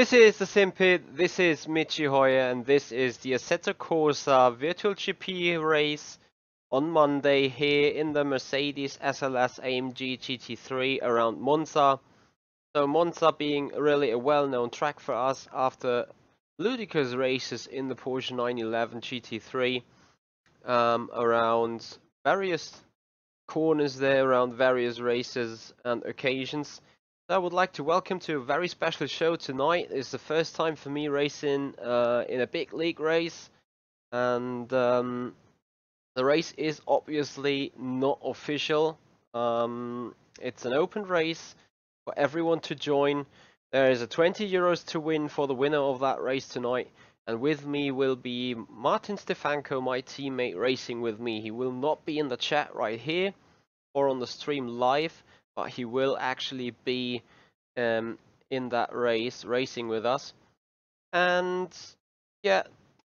This is the Simpit, this is Michi Hoyer, and this is the Assetto Corsa Virtual GP race on Monday here in the Mercedes SLS AMG GT3 around Monza. So Monza being really a well-known track for us after ludicrous races in the Porsche 911 GT3 around various corners there, around various races and occasions. I would like to welcome to a very special show tonight. It's the first time for me racing in a big league race, and the race is obviously not official. It's an open race for everyone to join. There is a 20 euros to win for the winner of that race tonight, and with me will be Martin Stefanko, my teammate, racing with me. He will not be in the chat right here or on the stream live, but he will actually be in that race, racing with us. And yeah,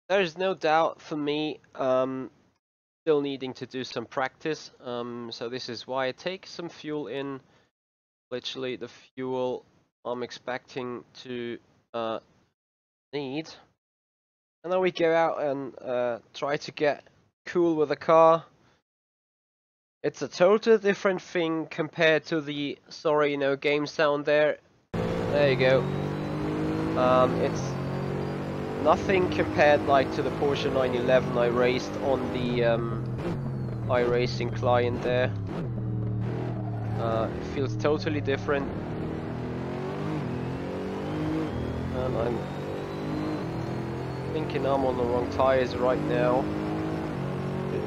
there's no doubt for me, still needing to do some practice. So this is why I take some fuel in. Literally the fuel I'm expecting to need. And then we go out and try to get cool with the car. It's a totally different thing compared to the, sorry, no game sound there. There you go. It's nothing compared like to the Porsche 911 I raced on the iRacing client there. It feels totally different. And I'm thinking I'm on the wrong tires right now.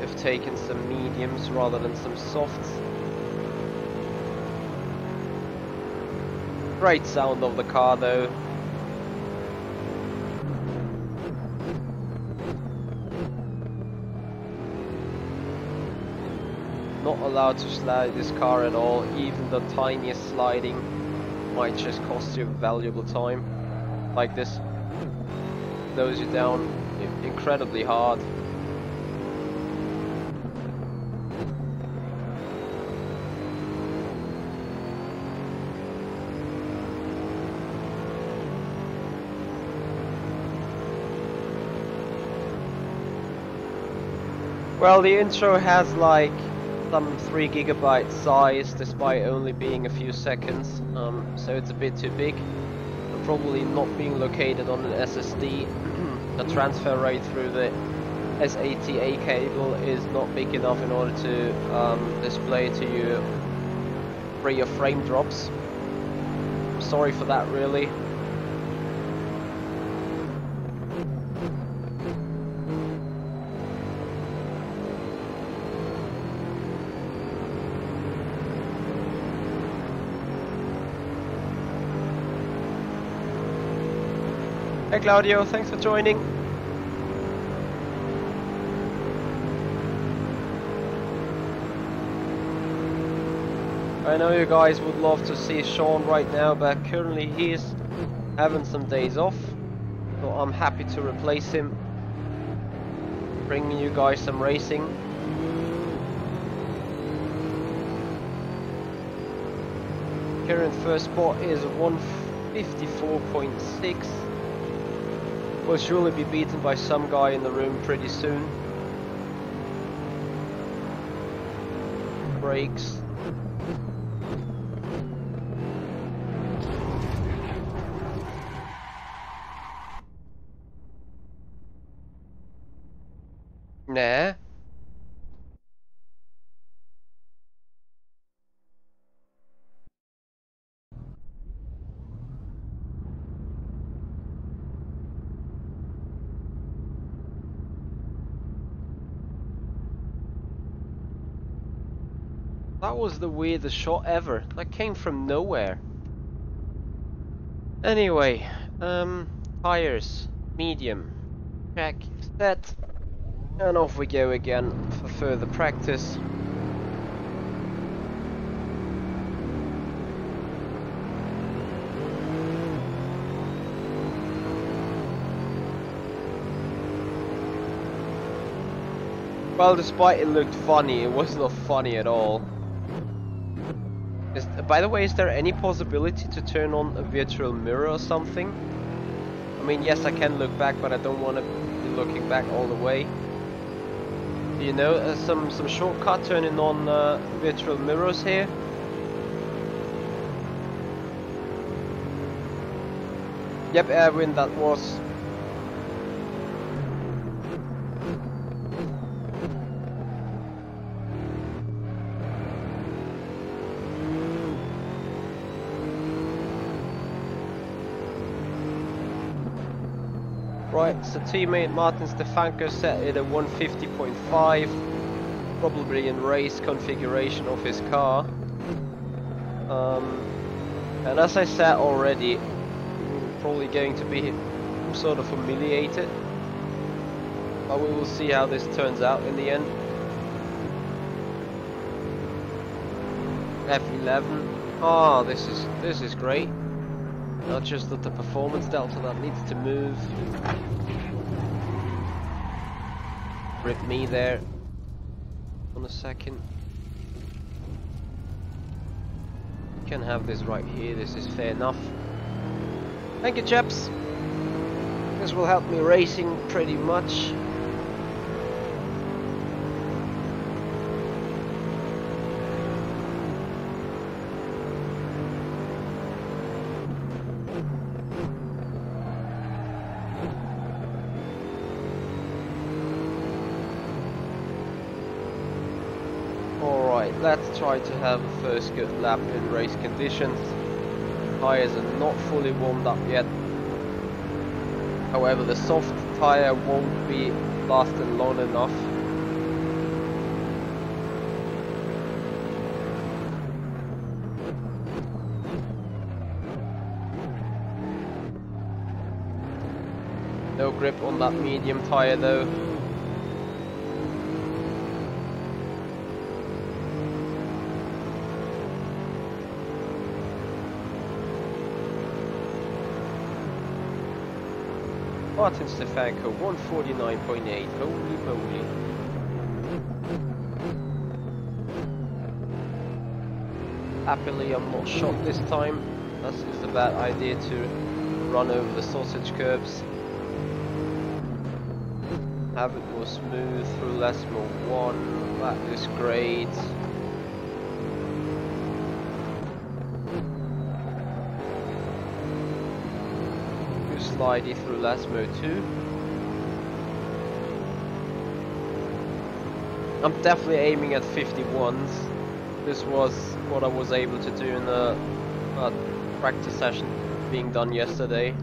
Have taken some mediums rather than some softs. Great sound of the car though. Not allowed to slide this car at all. Even the tiniest sliding might just cost you valuable time. Like this. Slows you down incredibly hard. Well, the intro has like some 3 GB size, despite only being a few seconds, so it's a bit too big. And probably not being located on an SSD. The transfer rate through the SATA cable is not big enough in order to display to you free of frame drops. I'm sorry for that, really. Hey Claudio, thanks for joining. I know you guys would love to see Sean right now, but currently he's having some days off, so I'm happy to replace him, bringing you guys some racing. Current first spot is 154.6. Will surely be beaten by some guy in the room pretty soon. Brakes. Nah. That was the weirdest shot ever. That came from nowhere. Anyway, tires, medium, check, set, and off we go again for further practice. Well, despite it looked funny, it was not funny at all. By the way, is there any possibility to turn on a virtual mirror or something? I mean, yes, I can look back, but I don't want to be looking back all the way. You know, some shortcut turning on virtual mirrors here. Yep, Erwin, that was. Right, so teammate Martin Stefanko set it at 150.5, probably in race configuration of his car. And as I said already, probably going to be sort of humiliated, but we will see how this turns out in the end. F11. Oh, this is great. Not just that the performance delta that needs to move. Rip me there. On a second. You can have this right here. This is fair enough. Thank you, chaps. This will help me racing pretty much. Let's try to have a first good lap in race conditions. Tires are not fully warmed up yet. However, the soft tire won't be lasting long enough. No grip on that medium tire though. Martin Stefanko, 149.8, holy moly. Happily I'm not shot this time. That is a bad idea to run over the sausage curbs. Have it more smooth through Lesmo 1, that is great. Slidey through Lasmo 2. I'm definitely aiming at 51s. This was what I was able to do in a practice session being done yesterday.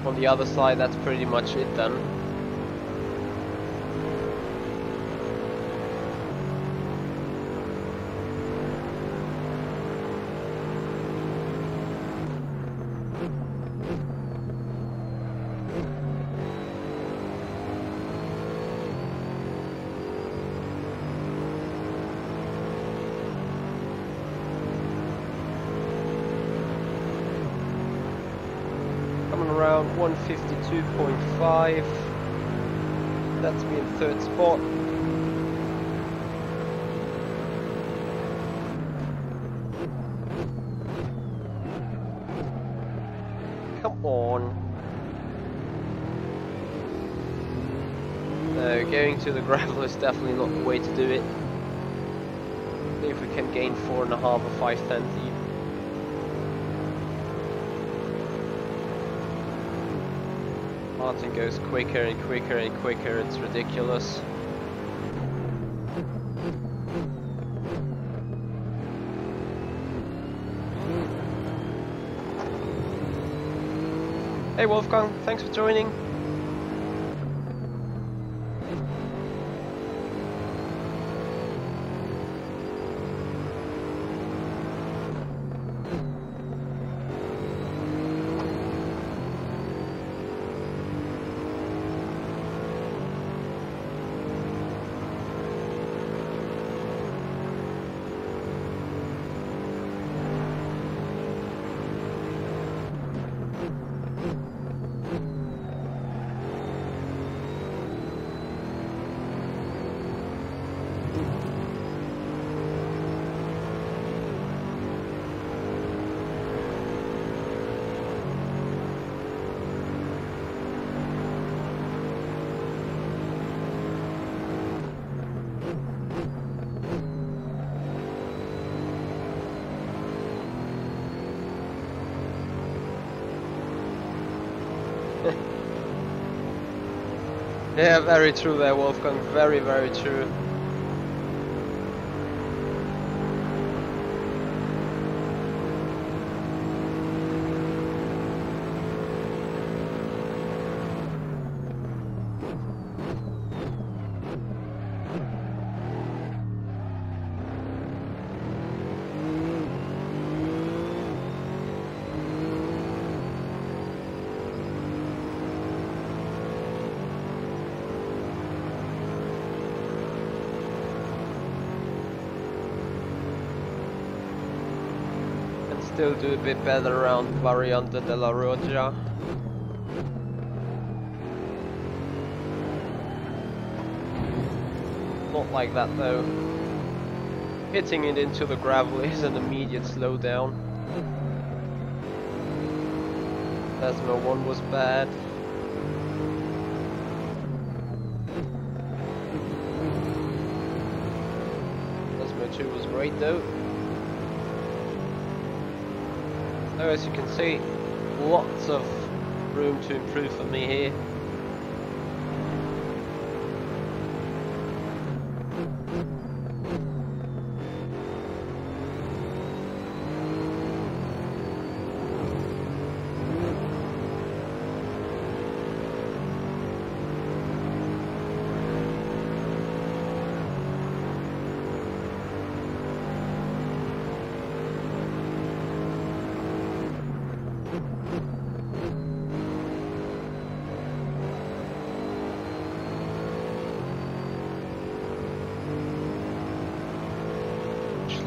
On the other side, that's pretty much it then. Around 152.5. That's me in third spot. Come on. No, going to the gravel is definitely not the way to do it. See if we can gain 4.5 or 5 tenths even. Martin goes quicker and quicker and quicker, it's ridiculous. Hey Wolfgang, thanks for joining. Yeah, very true there, Wolfgang. Very, very true. Still do a bit better around Variante della Roggia. Not like that though. Hitting it into the gravel is an immediate slowdown. Plasma 1 was bad. Plasma 2 was great though. So as you can see, lots of room to improve for me here.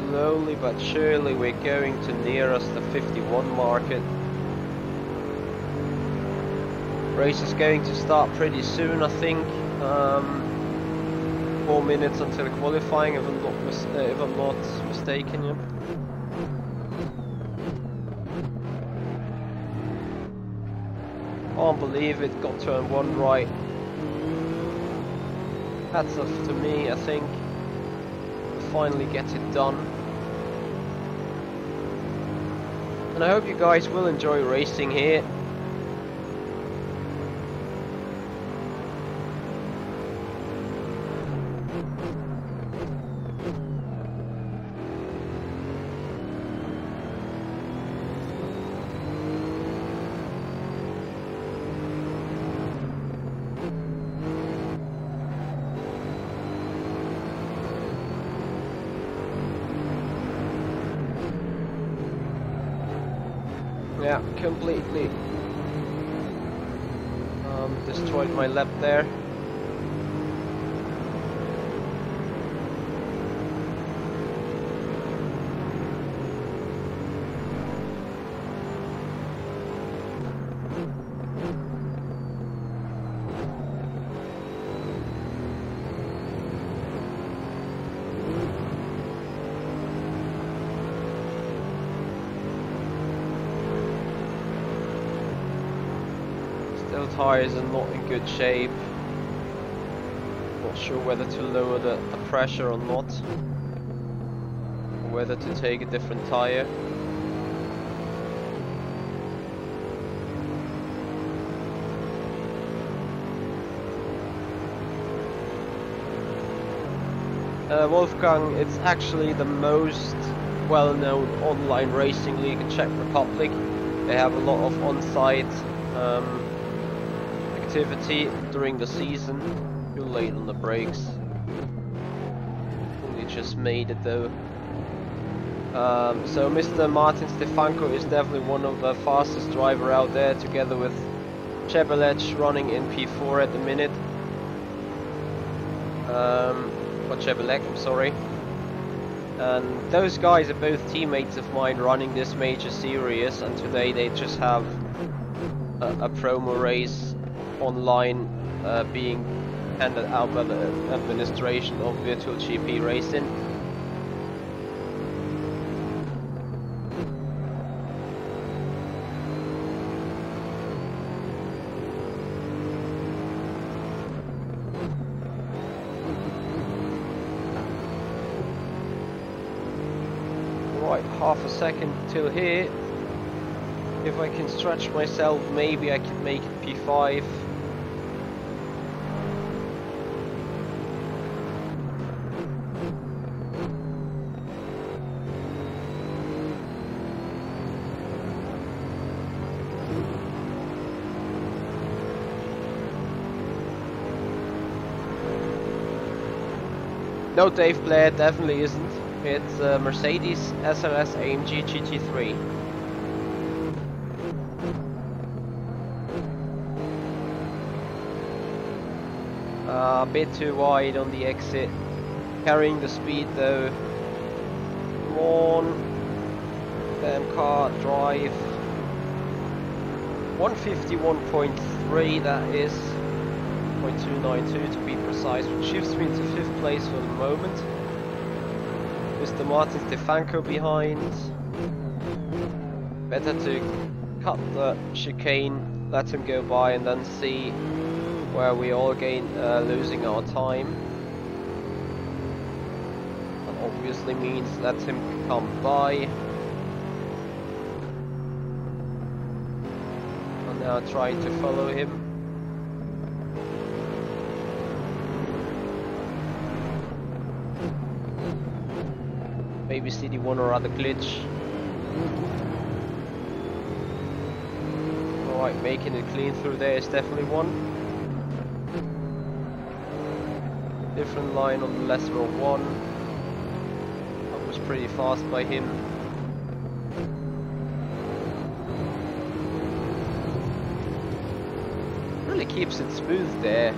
Slowly but surely we're going to near us the 51 market. Race is going to start pretty soon, I think. 4 minutes until qualifying, if I'm not mistaken. Yeah. Can't believe it, got turn 1 right. Hats off to me, I think. We'll finally get it done. And I hope you guys will enjoy racing here. Yeah, completely destroyed my lap there. Tires are not in good shape. Not sure whether to lower the pressure or not, or whether to take a different tire. Wolfgang, it's actually the most well-known online racing league in Czech Republic. They have a lot of on-site activity during the season. Too late on the brakes. Only just made it though. So Mr. Martin Stefanko is definitely one of the fastest driver out there, together with Chebelech running in P4 at the minute. Or Chebelech, I'm sorry. And those guys are both teammates of mine running this major series, and today they just have a promo race online being handed out by the administration of Virtual GP Racing. Right, half a second till here. If I can stretch myself, maybe I can make it P5. No, Dave Blair definitely isn't. It's Mercedes SLS AMG GT3. A bit too wide on the exit. Carrying the speed though. Come on. Damn car, drive. 151.3 that is. 0.292 to be precise, which shifts me into 5th place for the moment. Mr. Martin Stefanko behind. Better to cut the chicane, let him go by, and then see where we all losing our time. That obviously means let him come by. And now trying to follow him. Maybe see the one or other glitch. Alright, making it clean through there is definitely one. Different line on the lesser of one. That was pretty fast by him. Really keeps it smooth there.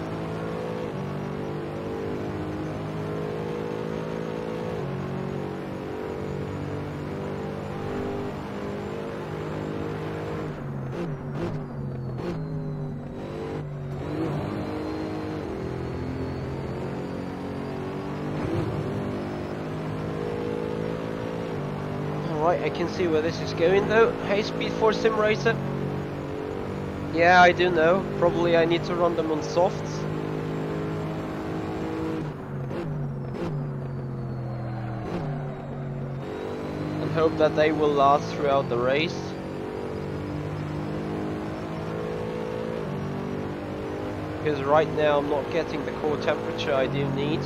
I can see where this is going though. Hey, Speed Force Sim Racer. Yeah, I do know. Probably I need to run them on softs. And hope that they will last throughout the race. Because right now I'm not getting the core temperature I do need.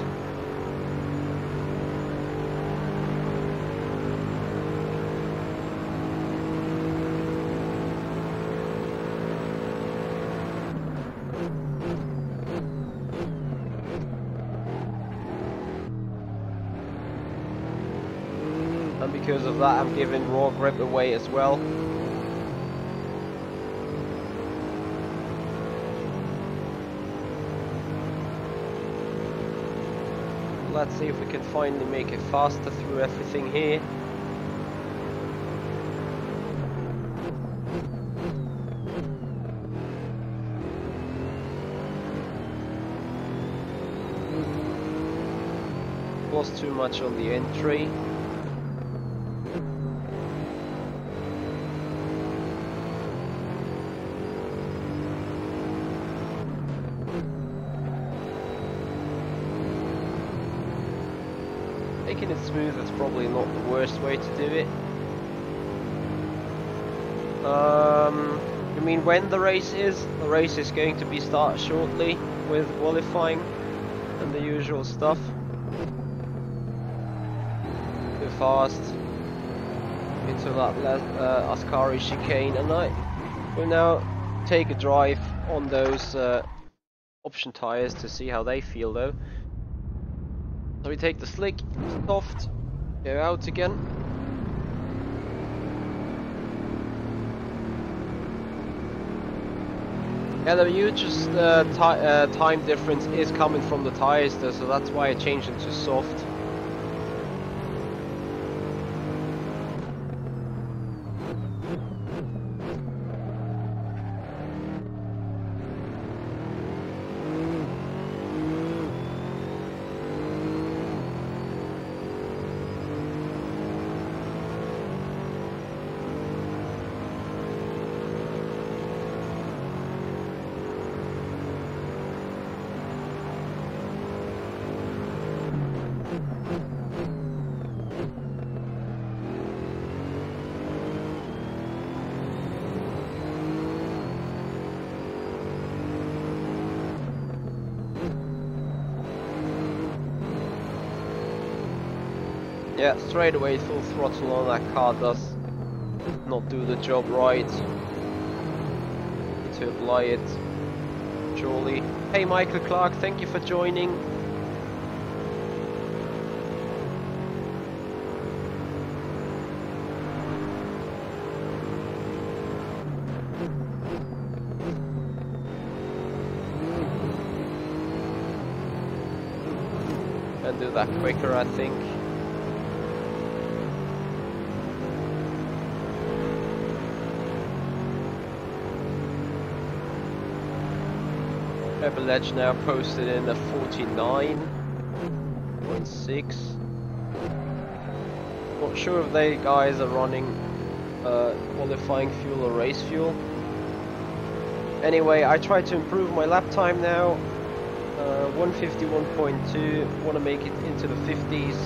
And because of that I'm giving raw grip away as well. Let's see if we can finally make it faster through everything here. Lost too much on the entry. Making it smooth is probably not the worst way to do it. I mean, when the race is? The race is going to be started shortly with qualifying and the usual stuff. Too fast into that Ascari chicane, and I will now take a drive on those option tires to see how they feel though. So we take the slick, soft, go out again. Yeah, the hugest time difference is coming from the tires though, so that's why I changed them to soft. Yeah, straight away full throttle on that car does not do the job right. Need to apply it surely. Hey Michael Clark, thank you for joining. and do that quicker, I think. Rebel Edge now posted in a 49.6. Not sure if they guys are running qualifying fuel or race fuel. Anyway, I try to improve my lap time now. 151.2. Want to make it into the 50s.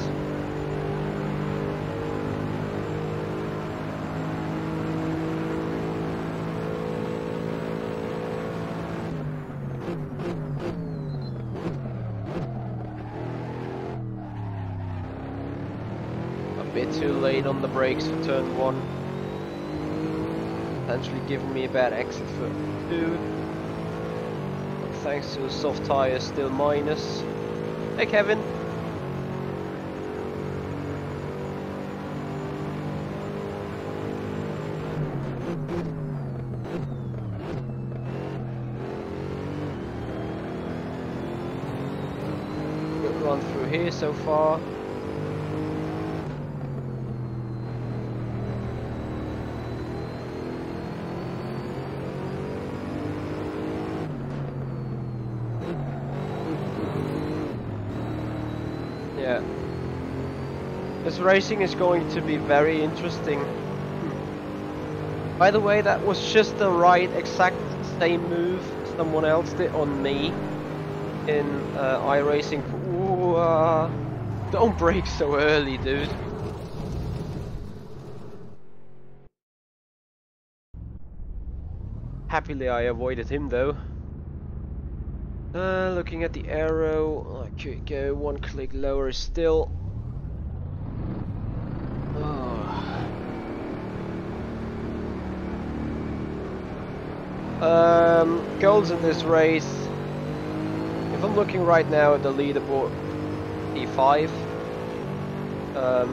Bit too late on the brakes for turn 1. Potentially giving me a bad exit for 2. But thanks to a soft tyre, still minus. Hey Kevin! Good run through here so far. Yeah, this racing is going to be very interesting. By the way, that was just the right exact same move someone else did on me in iRacing. Ooh, don't brake so early, dude. Happily I avoided him though. Looking at the arrow, I could go one click lower still. Goals in this race. If I'm looking right now at the leaderboard, P5. The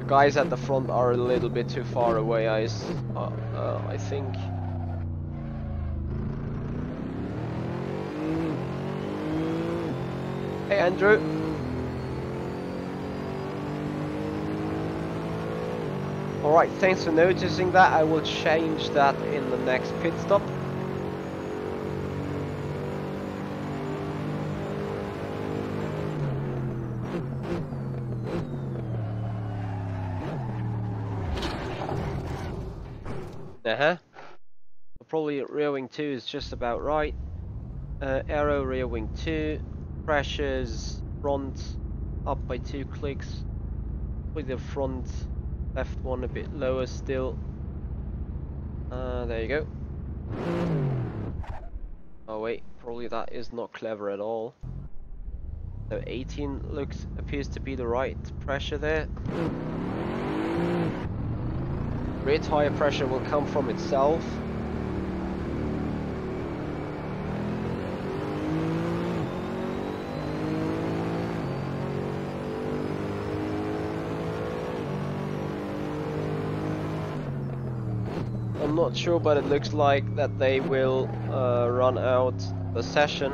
guys at the front are a little bit too far away, I think. Hey Andrew. Alright, thanks for noticing that. I will change that in the next pit stop. Probably rear wing 2 is just about right. Aero rear wing 2. Pressures front up by 2 clicks. With the front left one a bit lower still. There you go. Oh wait, probably that is not clever at all. So 18 appears to be the right pressure there. Rear tire pressure will come from itself. I'm not sure, but it looks like that they will run out the session.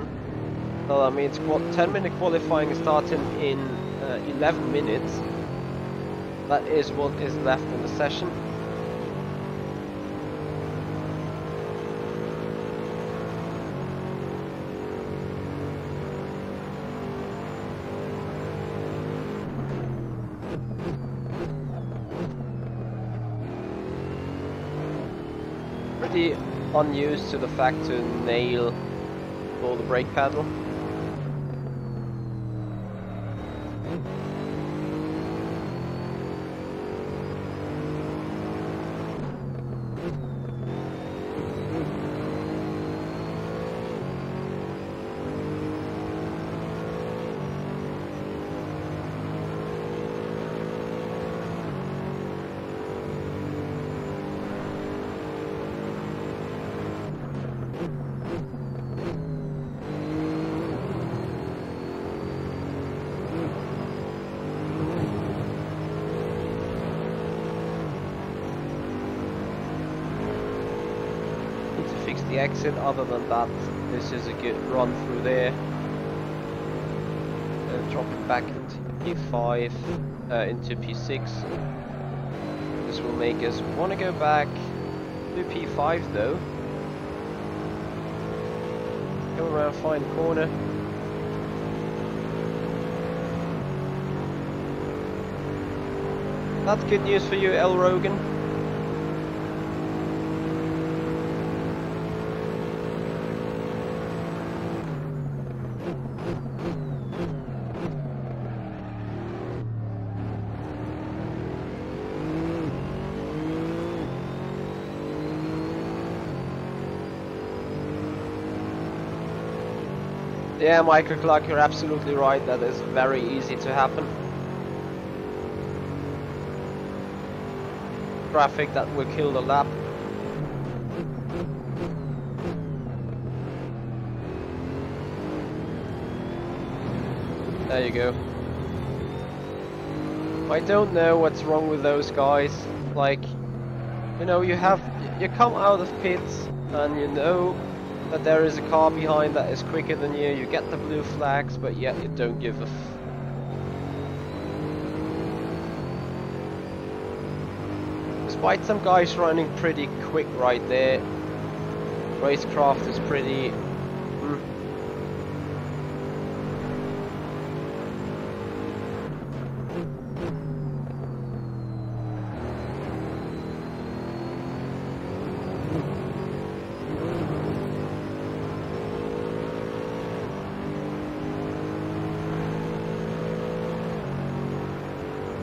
Well, I mean, it's 10-minute qualifying starting in 11 minutes. That is what is left in the session. Pretty unused to the fact to nail the brake pedal. The exit. Other than that, this is a good run through there. drop it back into P5, into P6. This will make us want to go back to P5 though. Go around, find a corner. That's good news for you, El Rogan. Yeah, Michael Clark, you're absolutely right. That is very easy to happen. Traffic that will kill the lap. There you go. I don't know what's wrong with those guys. Like, you know, you come out of pits and you know that there is a car behind that is quicker than you. You get the blue flags, but yet you don't give a Despite some guys running pretty quick right there, Racecraft is pretty...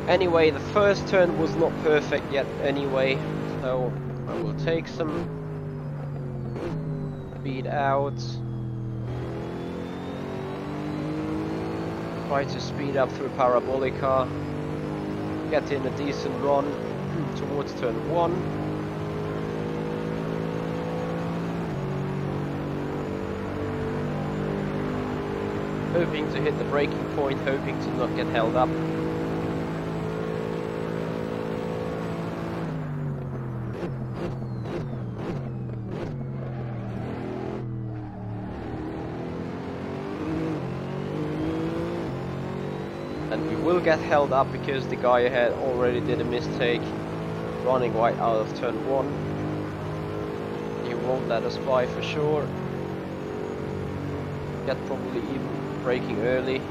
Anyway, the first turn was not perfect yet anyway, so I will take some speed out. Try to speed up through Parabolica. Get in a decent run towards turn 1. Hoping to hit the braking point, hoping to not get held up. Get held up because the guy ahead already did a mistake running right out of turn 1. He won't let us by for sure. Get probably even braking early.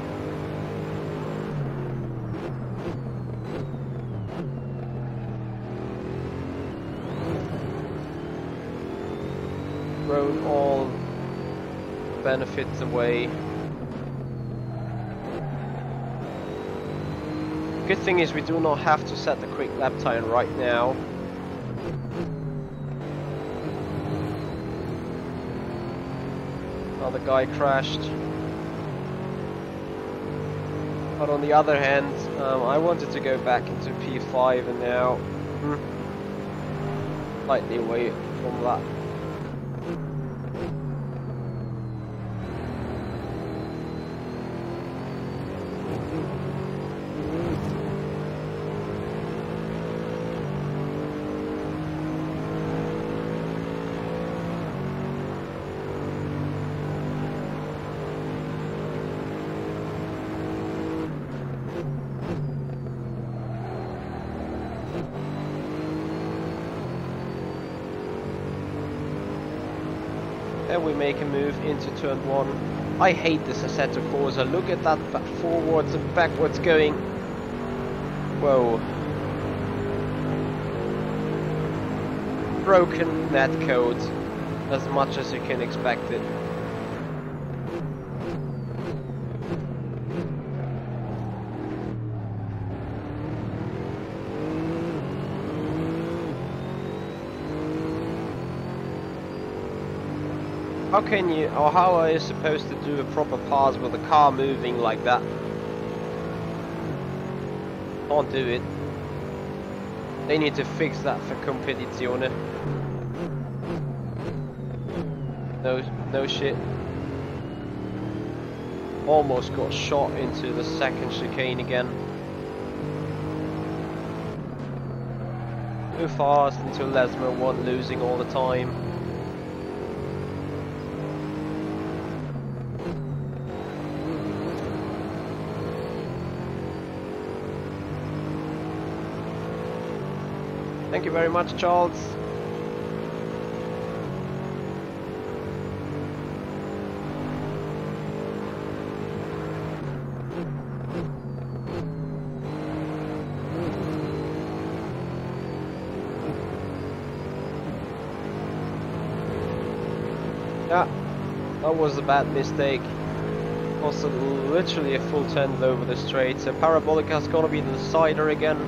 Thrown all benefits away. Good thing is we do not have to set the quick lap time right now. Another guy crashed. But on the other hand, I wanted to go back into P5 and now slightly away from that. Then we make a move into turn 1. I hate this Assetto Corsa. Look at that forwards and backwards going. Whoa. Broken netcode, as much as you can expect it. How can you, or how are you supposed to do a proper pass with a car moving like that? Can't do it. They need to fix that for Competizione. No shit. Almost got shot into the second chicane again. Too fast into Lesmo 1, losing all the time. Thank you very much, Charles. Yeah, that was a bad mistake. Also literally a full 10th over the straight. So Parabolica is gonna be the decider again.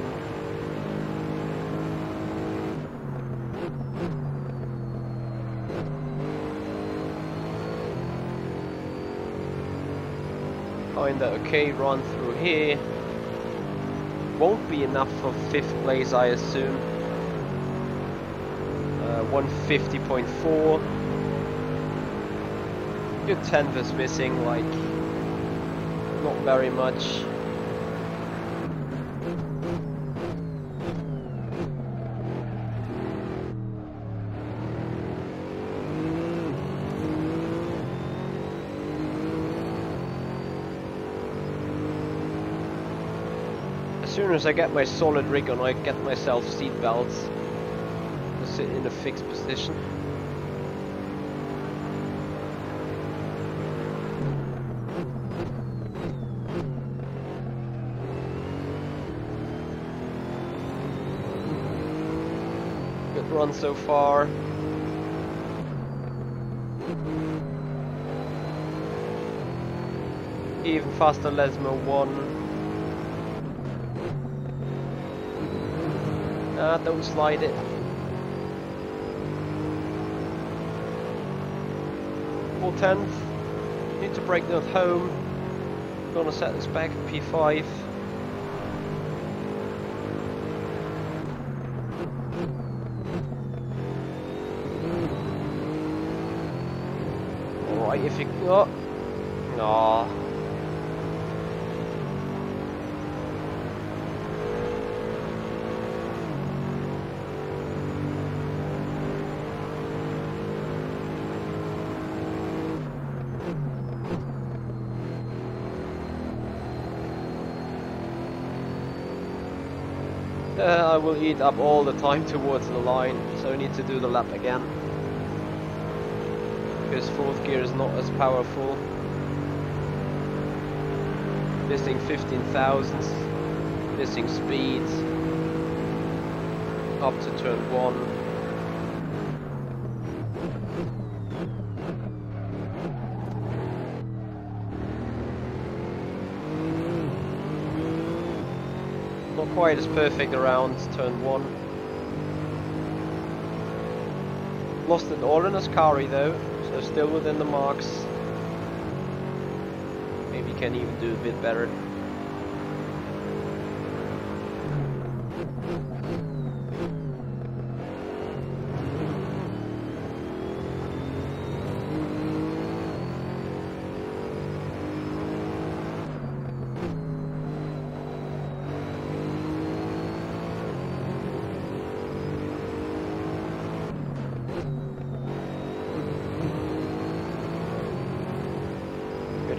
Kinda okay run through here. Won't be enough for 5th place, I assume. 150.4. Good 10th is missing, like, not very much. As soon as I get my solid rig on, I get myself seat belts to sit in a fixed position. Good run so far. Even faster Lesmo 1. Don't slide it. 4/10. Need to break that home. Gonna set this back at P5. Alright, if you got. Nah. I will eat up all the time towards the line, so I need to do the lap again. Because 4th gear is not as powerful. Missing 15 thousandths, missing speeds. Up to turn 1. Not quite as perfect around turn 1. Lost an all in Ascari though, so still within the marks. Maybe can even do a bit better.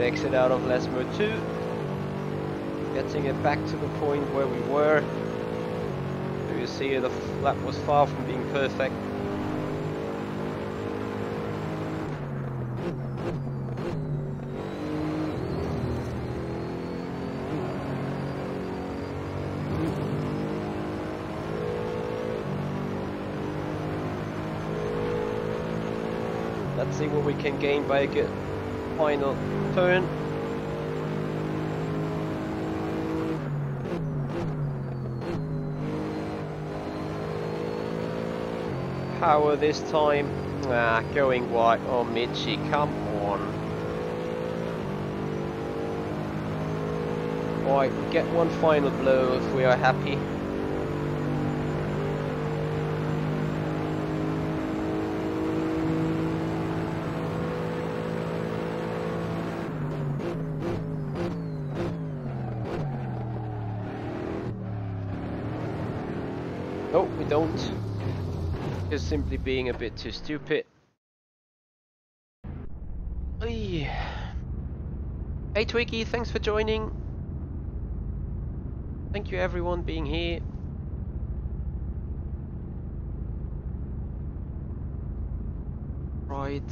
Exit out of Lesmo 2, getting it back to the point where we were. So you see the lap was far from being perfect. Let's see what we can gain by a good final turn. Power this time. Going wide. Oh, Michi, come on. Alright, get one final blow if we are happy. No, we don't. Just simply being a bit too stupid. Hey Twiggy, thanks for joining. Thank you everyone being here. Right.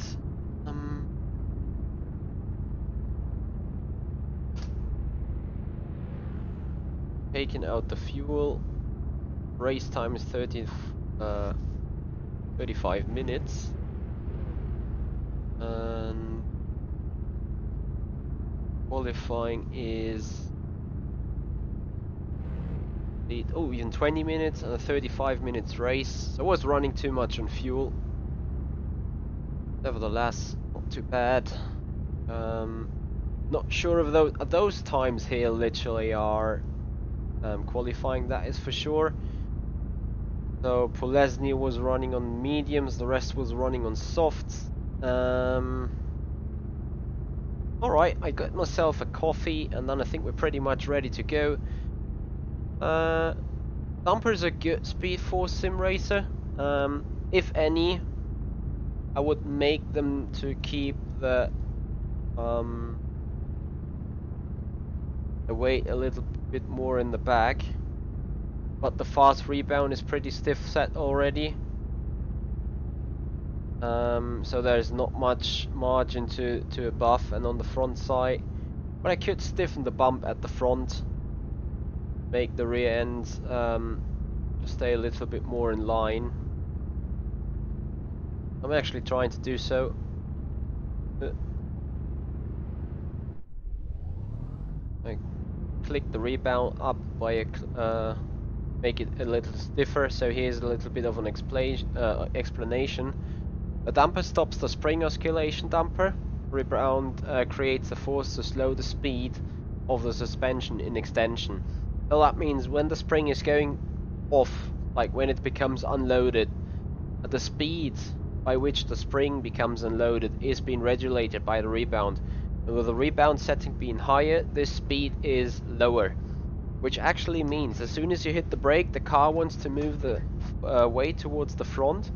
Taking out the fuel. Race time is 35 minutes. And qualifying is even 20 minutes and a 35 minutes race. So I was running too much on fuel. Nevertheless, not too bad. Not sure if those times here literally are qualifying, that is for sure. So Polesny was running on mediums, the rest was running on softs. Alright, I got myself a coffee and then I think we're pretty much ready to go. Dumpers are good speed for sim racer. If any, I would make them to keep the weight a little bit more in the back. But the fast rebound is pretty stiff set already. So there's not much margin to a buff, and on the front side. But I could stiffen the bump at the front. Make the rear end stay a little bit more in line. I'm actually trying to do so. I click the rebound up by make it a little stiffer. So here's a little bit of an explanation. The damper stops the spring oscillation damper. Rebound creates a force to slow the speed of the suspension in extension. So that means when the spring is going off, like when it becomes unloaded, the speed by which the spring becomes unloaded is being regulated by the rebound. And with the rebound setting being higher, this speed is lower. Which actually means as soon as you hit the brake, the car wants to move the weight towards the front.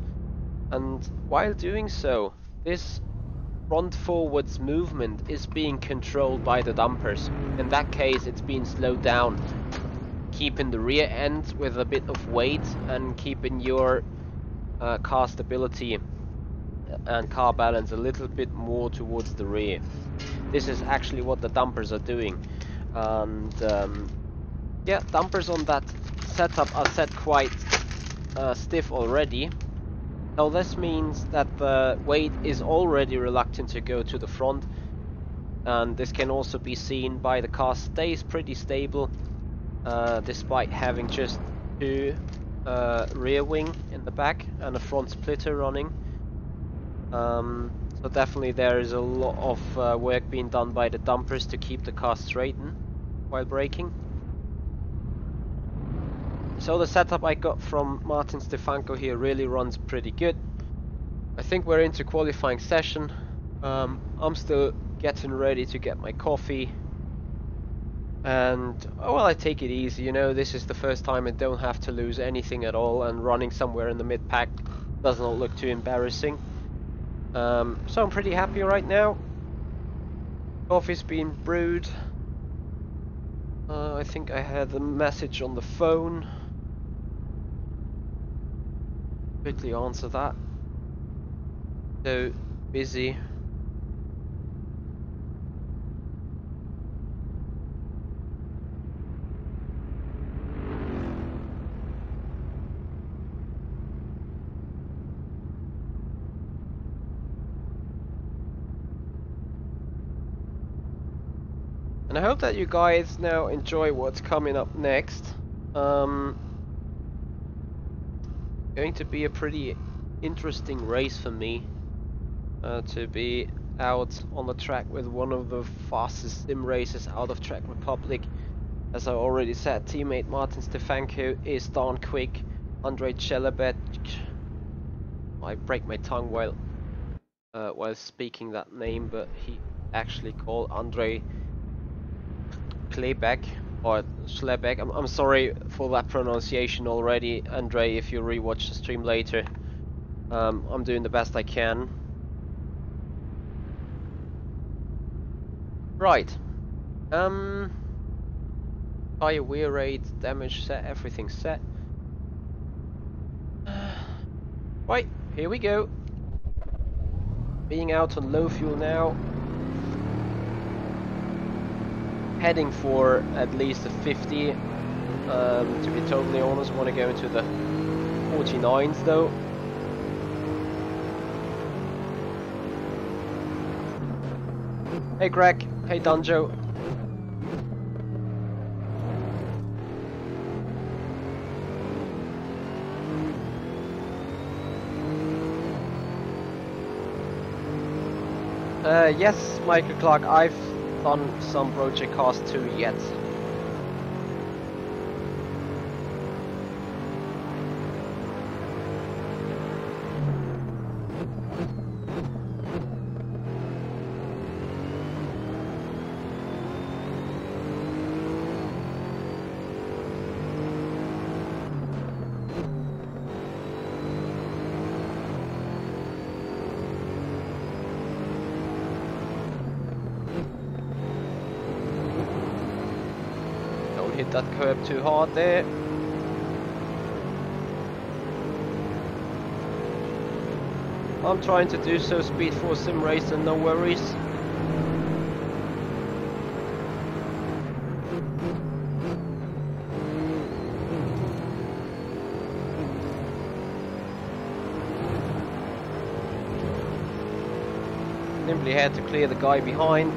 And while doing so, this front forwards movement is being controlled by the dampers. In that case, it's being slowed down, keeping the rear end with a bit of weight and keeping your car stability and car balance a little bit more towards the rear. This is actually what the dampers are doing. And yeah, dampers on that setup are set quite stiff already. So this means that the weight is already reluctant to go to the front, and this can also be seen by the car stays pretty stable despite having just two rear wing in the back and a front splitter running. So definitely there is a lot of work being done by the dampers to keep the car straightened while braking. So the setup I got from Martin Stefanko here really runs pretty good. I think we're into qualifying session. I'm still getting ready to get my coffee. And, well, I take it easy, you know, this is the first time I don't have to lose anything at all, and running somewhere in the mid-pack does not look too embarrassing. So I'm pretty happy right now. Coffee's been brewed. I think I had a message on the phone. Quickly answer that. So busy. And I hope that you guys now enjoy what's coming up next. Going to be a pretty interesting race for me to be out on the track with one of the fastest sim racers out of Czech Republic. As I already said, teammate Martin Stefanko is darn quick. Andrej Chelebet, I break my tongue while speaking that name, but he actually called Andrej Klebeck or Schlebeck. I'm sorry for that pronunciation already, Andrej, if you rewatch the stream later. I'm doing the best I can. Right. Tire wear rate, damage set, everything set. Right, here we go. Being out on low fuel now. Heading for at least a 50. To be totally honest, want to go into the 49s though. Hey Greg, hey Dunjo. Yes, Michael Clark, I've done some Project Cars 2 yet. Hit that curb too hard there. I'm trying to do so, Speed Force Sim Racer, no worries. Simply had to clear the guy behind,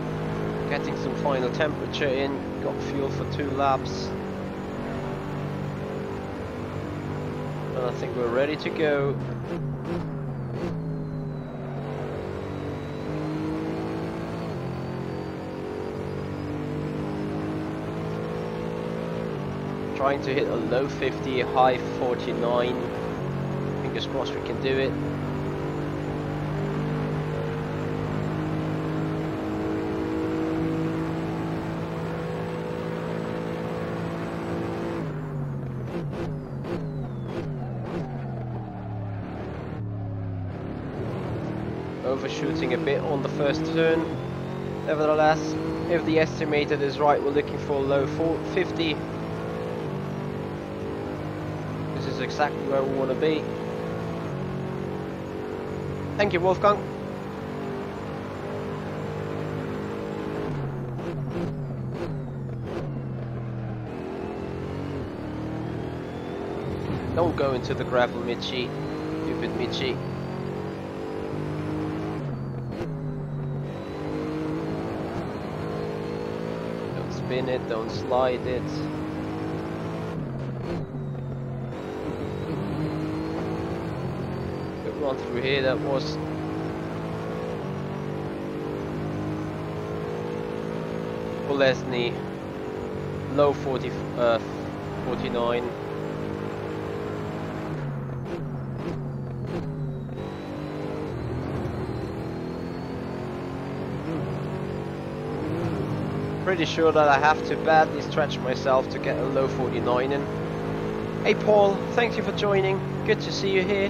getting some final temperature in. Got fuel for 2 laps. And I think we're ready to go. Trying to hit a low 50, high 49. Fingers crossed we can do it. Overshooting a bit on the first turn. Nevertheless, if the estimated is right, we're looking for a low 50. This is exactly where we want to be. Thank you, Wolfgang. Don't go into the gravel, Michi. Stupid Michi. Spin it, don't slide it. Good run through here, that was. Bolesny, low 49. Pretty sure that I have to badly stretch myself to get a low 49 in. Hey Paul, thank you for joining. Good to see you here.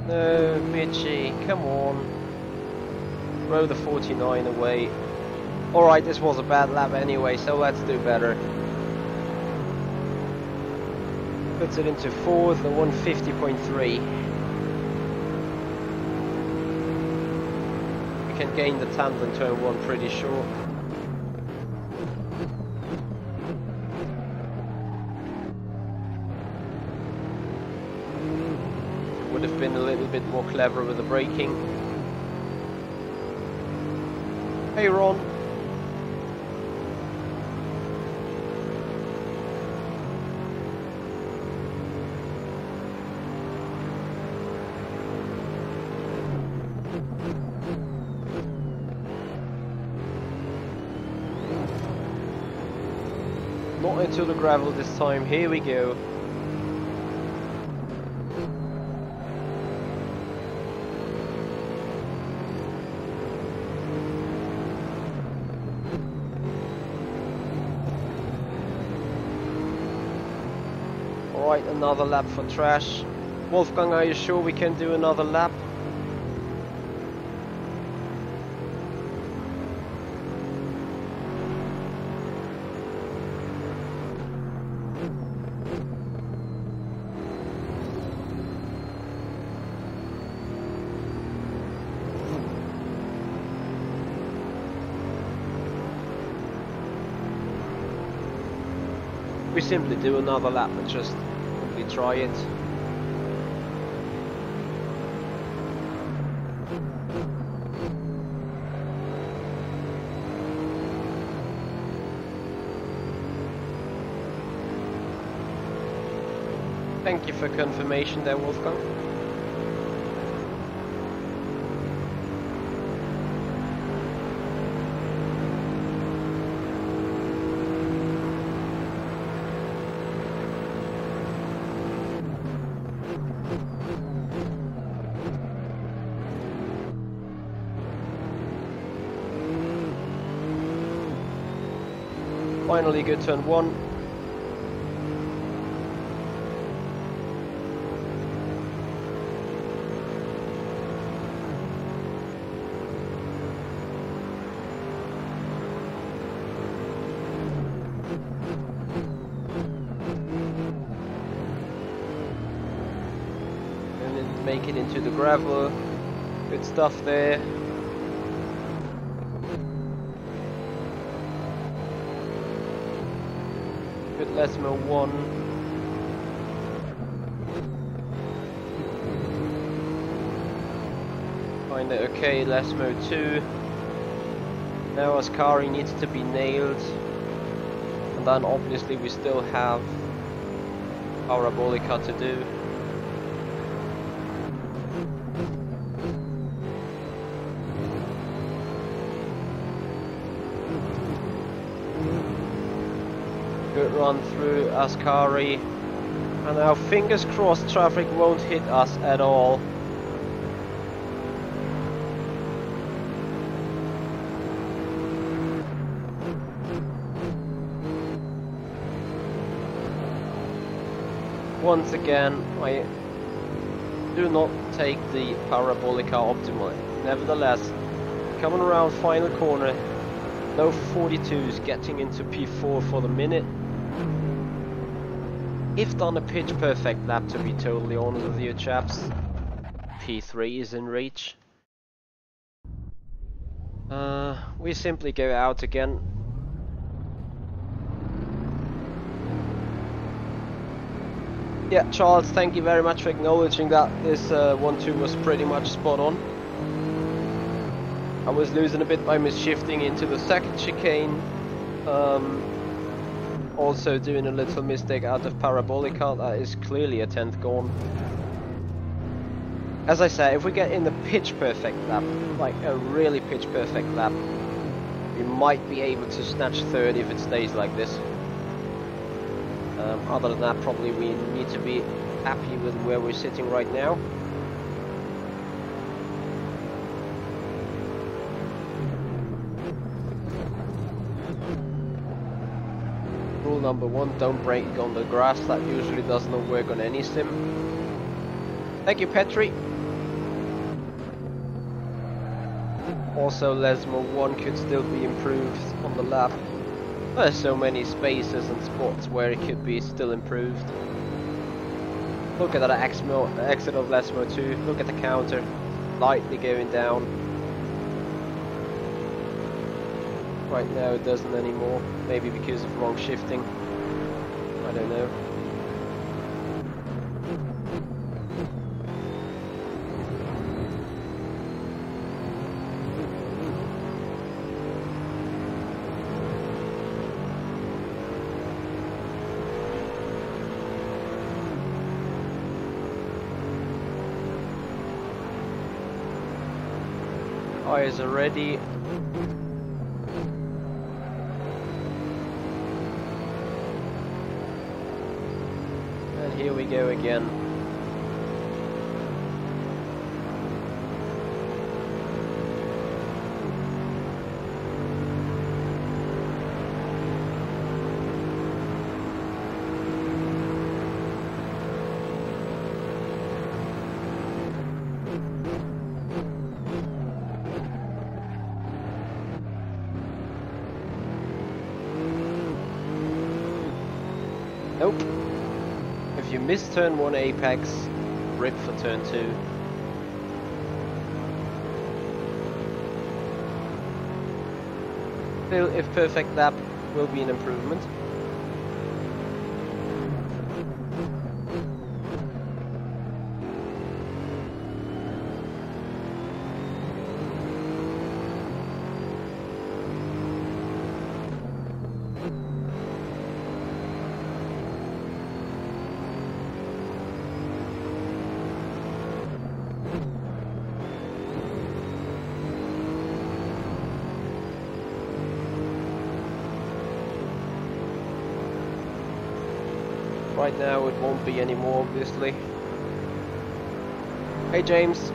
No, Michi, come on. Throw the 49 away. Alright, this was a bad lap anyway, so let's do better. Puts it into 4th, the 150.3. We can gain the 10th in turn 1, pretty sure. Would have been a little bit more clever with the braking. Hey Ron. Not into the gravel this time, here we go. Alright, another lap for trash. Wolfgang, are you sure we can do another lap? we simply do another lap and just simply try it. Thank you for confirmation there, Wolfgang. Finally, good turn one. And then make it into the gravel. Good stuff there. Good Lesmo 1. Kinda okay, Lesmo 2. Now Ascari needs to be nailed. And then obviously we still have Parabolica to do. Good run through Ascari, and now fingers crossed traffic won't hit us at all. Once again, I do not take the Parabolica optimally. Nevertheless, coming around final corner, no 42s, getting into P4 for the minute. If done a pitch perfect lap, to be totally honest with you chaps, P3 is in reach. We simply go out again. Yeah, Charles, thank you very much for acknowledging that this 1-2 was pretty much spot on. I was losing a bit by misshifting into the second chicane. Also doing a little mistake out of Parabolica, that is clearly a 10th gone. As I say, if we get in the pitch perfect lap, like a really pitch perfect lap, we might be able to snatch third if it stays like this. Other than that, probably we need to be happy with where we're sitting right now. Rule number 1, don't brake on the grass. That usually does not work on any sim. Thank you, Petri. Also, Lesmo 1 could still be improved on the lap. There's so many spaces and spots where it could be still improved. Look at that exit of Lesmo 2. Look at the counter, lightly going down. Right now it doesn't anymore, maybe because of wrong shifting, I don't know. Tires are ready. Here we go again. Nope. If you miss turn 1 apex, rip for turn 2. Still, if perfect lap will be an improvement. Right now it won't be anymore, obviously. Hey James.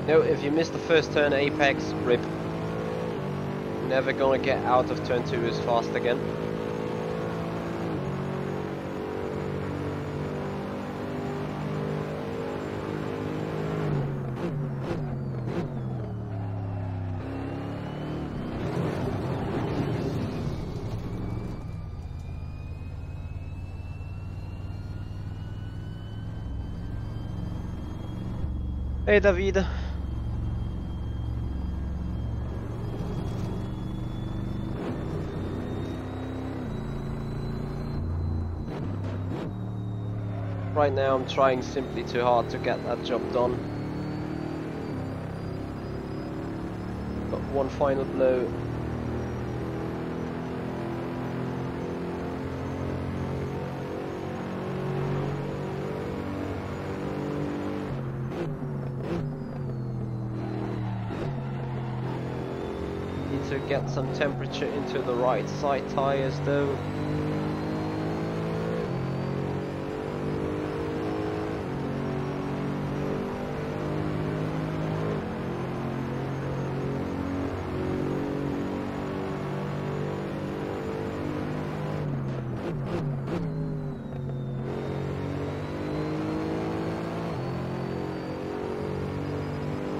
No, if you miss the first turn apex, rip. Never gonna get out of turn 2 as fast again. Hey David. Right now I'm trying simply too hard to get that job done. Got one final blow. Need to get some temperature into the right side tires though.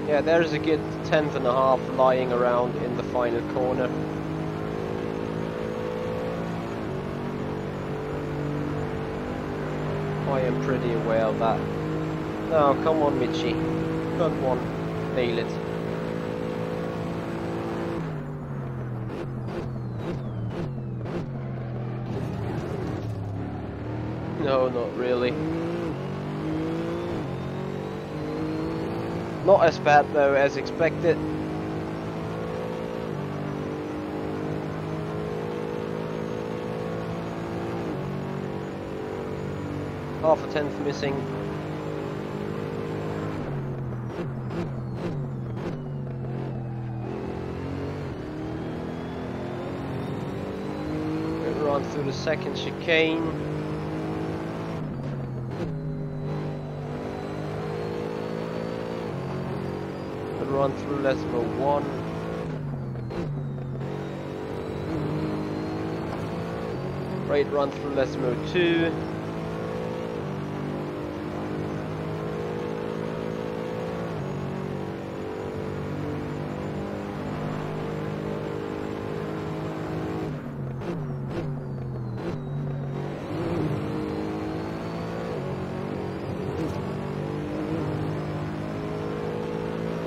Yeah, there's a good 10.5 lying around in the final corner. I am pretty aware of that. No, come on Michi. Come on, nail it. No, not really. Not as bad though as expected. Half a tenth missing. We run through the second chicane. Run through Lesmo 1. Right run through Lesmo 2.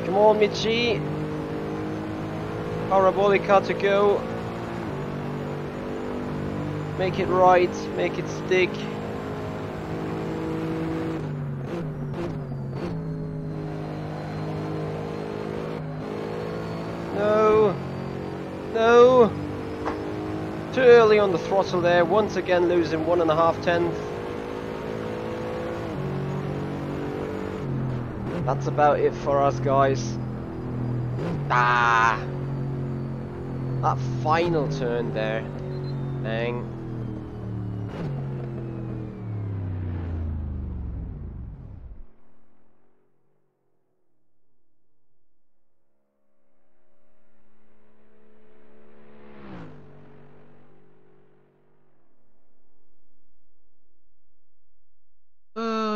Come on, Michi. Parabolica to go. Make it right, make it stick. No. No. Too early on the throttle there. Once again losing 1.5 tenths. That's about it for us, guys. Ah! That final turn there. Dang.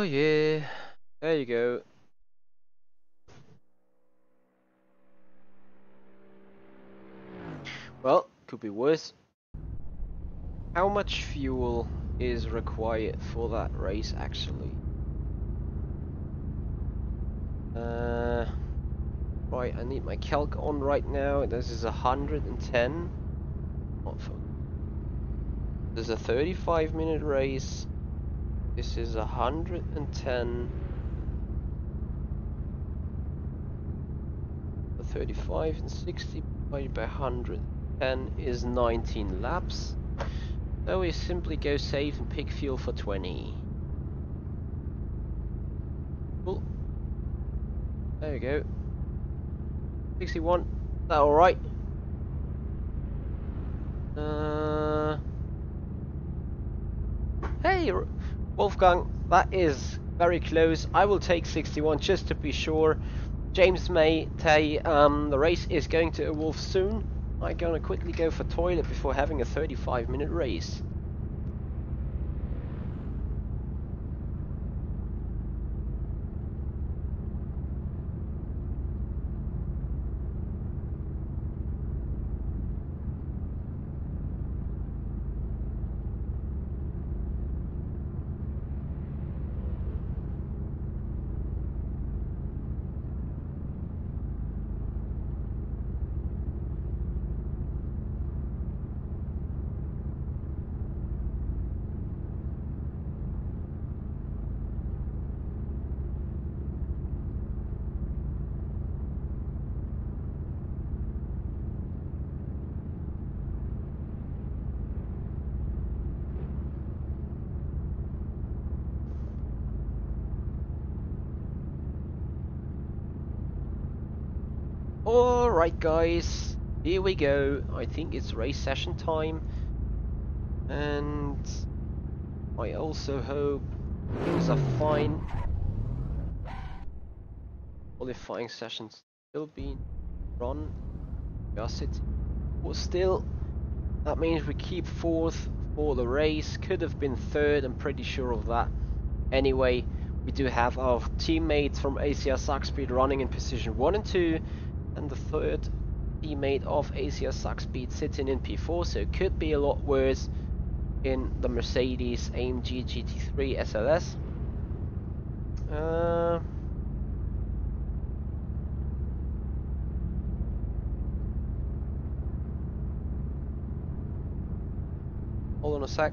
yeah, there you go. Well, could be worse. How much fuel is required for that race actually? Right, I need my calc on right now. This is 110. This is a 35-minute race. This is 110. The 35 and 60 divided by 110 is 19 laps. So we simply go safe and pick fuel for 20. Cool. There you go. 61. Is that alright? Hey, Wolfgang, that is very close. I will take 61 just to be sure. James May, the race is going to evolve soon. I'm gonna quickly go for toilet before having a 35-minute race. Alright guys, here we go. I think it's race session time. And I also hope things are fine. Qualifying sessions still being run. We are sitting still. That means we keep fourth for the race. Could have been third, I'm pretty sure of that. Anyway, we do have our teammates from ACR Saxspeed running in position 1 and 2. And the third teammate of ACR Saxspeed sitting in P4, so it could be a lot worse in the Mercedes AMG GT3 SLS. Hold on a sec.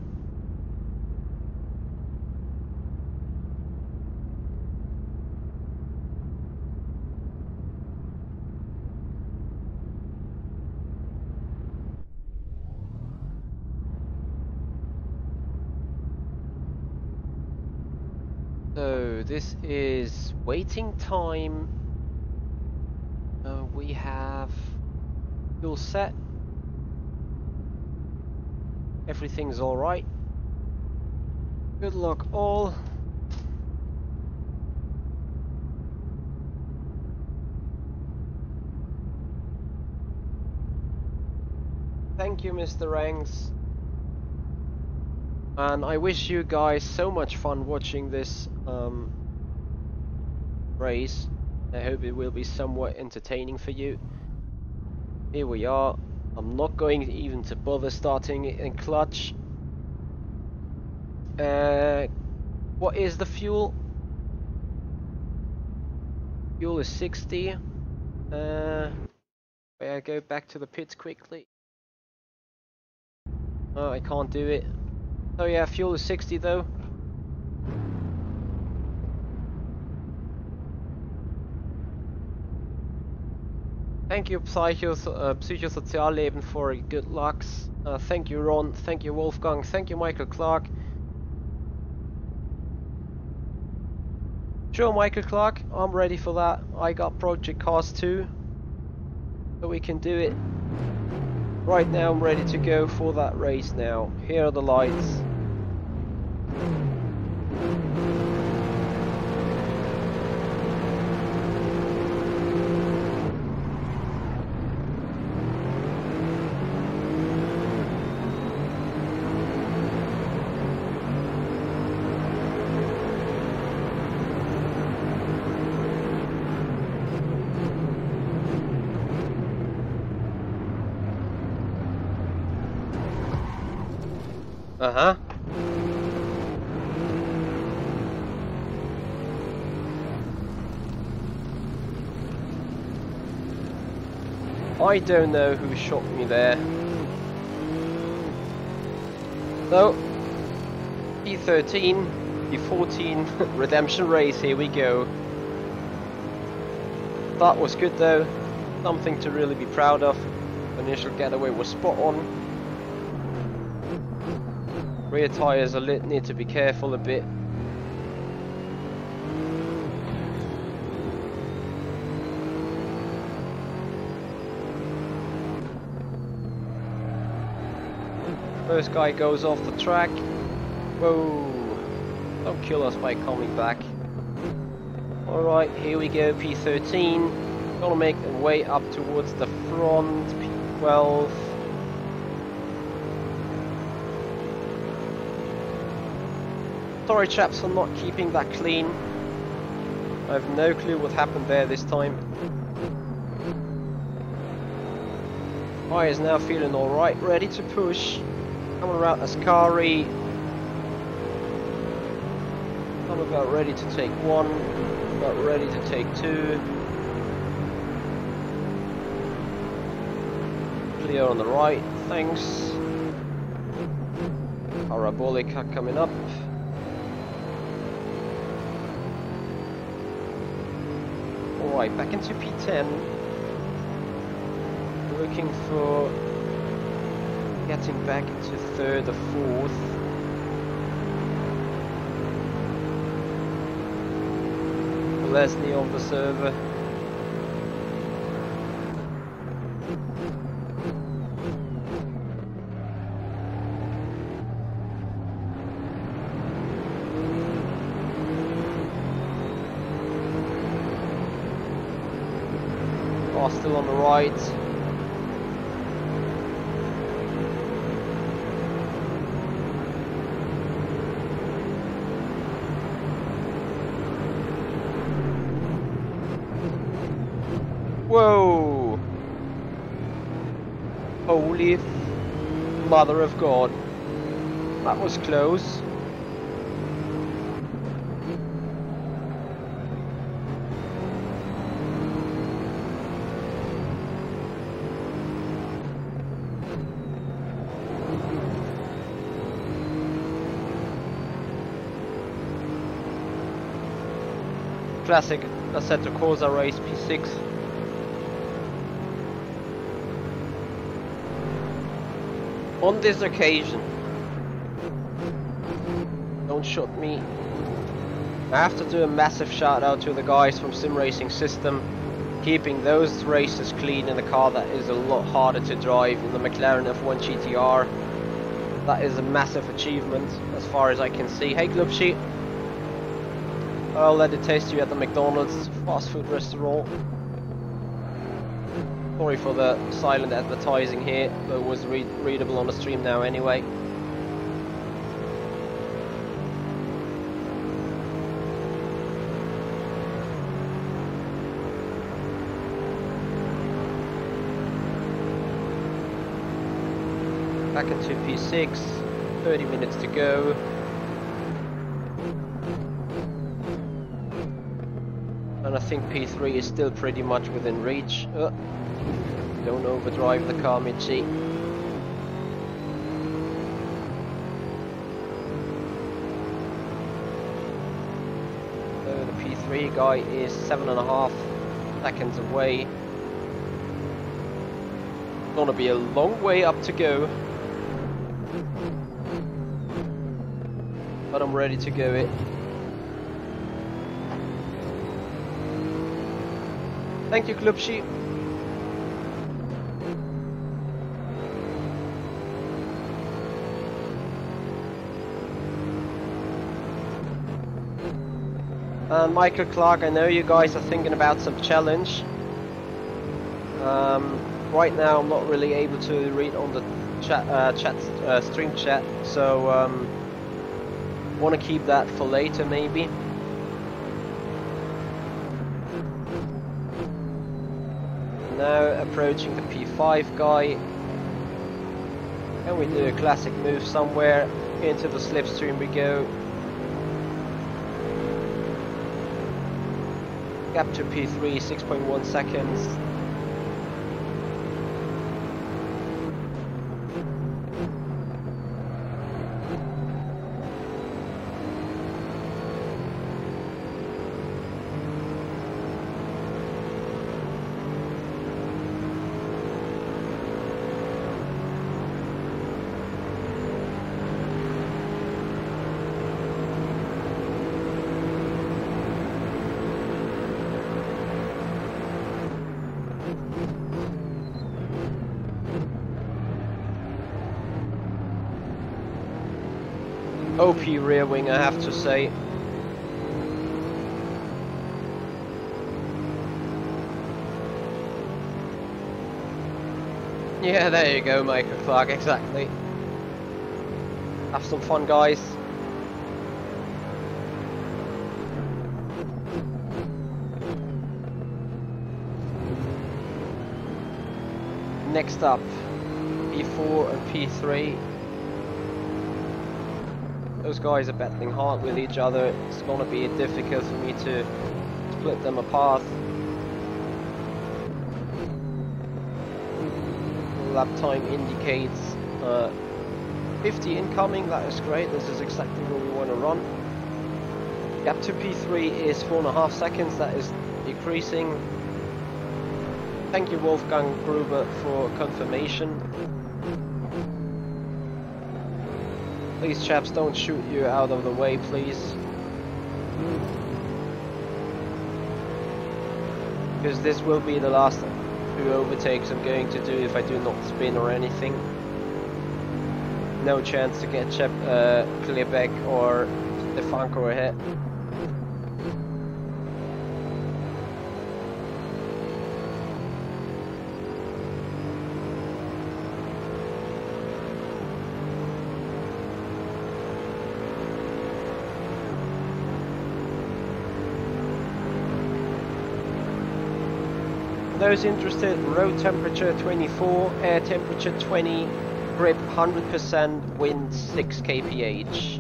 So this is waiting time. We have fuel set. Everything's alright. Good luck all. Thank you, Mr. Ranks. And I wish you guys so much fun watching this race. I hope it will be somewhat entertaining for you. Here we are. I'm not going even to bother starting in clutch. What is the fuel? Fuel is 60. I go back to the pits quickly. Oh, I can't do it. Oh yeah, fuel is 60 though. Thank you Psychosozialleben for good lucks. Thank you Ron, thank you Wolfgang, thank you Michael Clark. Sure Michael Clark, I'm ready for that. I got Project Cars too. So we can do it. Right now I'm ready to go for that race now. Here are the lights. Uh-huh. I don't know who shot me there. So, P13, P14, redemption race, here we go. That was good though, something to really be proud of. The initial getaway was spot on. Rear tyres need to be careful a bit. First guy goes off the track. Whoa! Don't kill us by coming back. Alright, here we go, P13. Gonna make a way up towards the front, P12. Sorry chaps for not keeping that clean. I have no clue what happened there this time. I is now feeling alright, ready to push. Coming around Ascari. I'm about ready to take one, about ready to take two. Clear on the right, thanks. Parabolica coming up. Alright, back into P10. Looking for getting back into third or fourth. Leslie on the server. Oh, still on the right. Whoa! Holy mother of God. That was close. Classic Assetto Corsa race, P6. On this occasion, don't shoot me. I have to do a massive shout out to the guys from Sim Racing System, keeping those races clean in a car that is a lot harder to drive in the McLaren F1 GTR. That is a massive achievement as far as I can see. Hey Glubschi, I'll let it taste you at the McDonald's fast food restaurant. Sorry for the silent advertising here, but it was readable on the stream now anyway. Back into P6, 30 minutes to go. And I think P3 is still pretty much within reach. Don't overdrive the car, Michi. So the P3 guy is 7.5 seconds away. Gonna be a long way up to go. But I'm ready to go it. Thank you, Klubshi. And Michael Clark, I know you guys are thinking about some challenge. Right now I'm not really able to read on the stream chat, so want to keep that for later maybe. Now approaching the P5 guy. Can we do a classic move somewhere? Into the slipstream we go. Gap to P3, 6.1 seconds. OP rear wing, I have to say. Yeah, there you go, Michael Clark, exactly. Have some fun, guys. Next up, P4 and P3. Those guys are battling hard with each other. It's gonna be difficult for me to split them apart. Lap time indicates 50 incoming. That is great. This is exactly where we want to run. Gap to P3 is 4.5 seconds. That is decreasing. Thank you, Wolfgang Gruber, for confirmation. Please, chaps, don't shoot you out of the way, please. Because this will be the last 2 overtakes I'm going to do if I do not spin or anything. No chance to get Klebeck or Stefanko ahead. Those interested, road temperature 24, air temperature 20, grip 100%, wind 6 kph.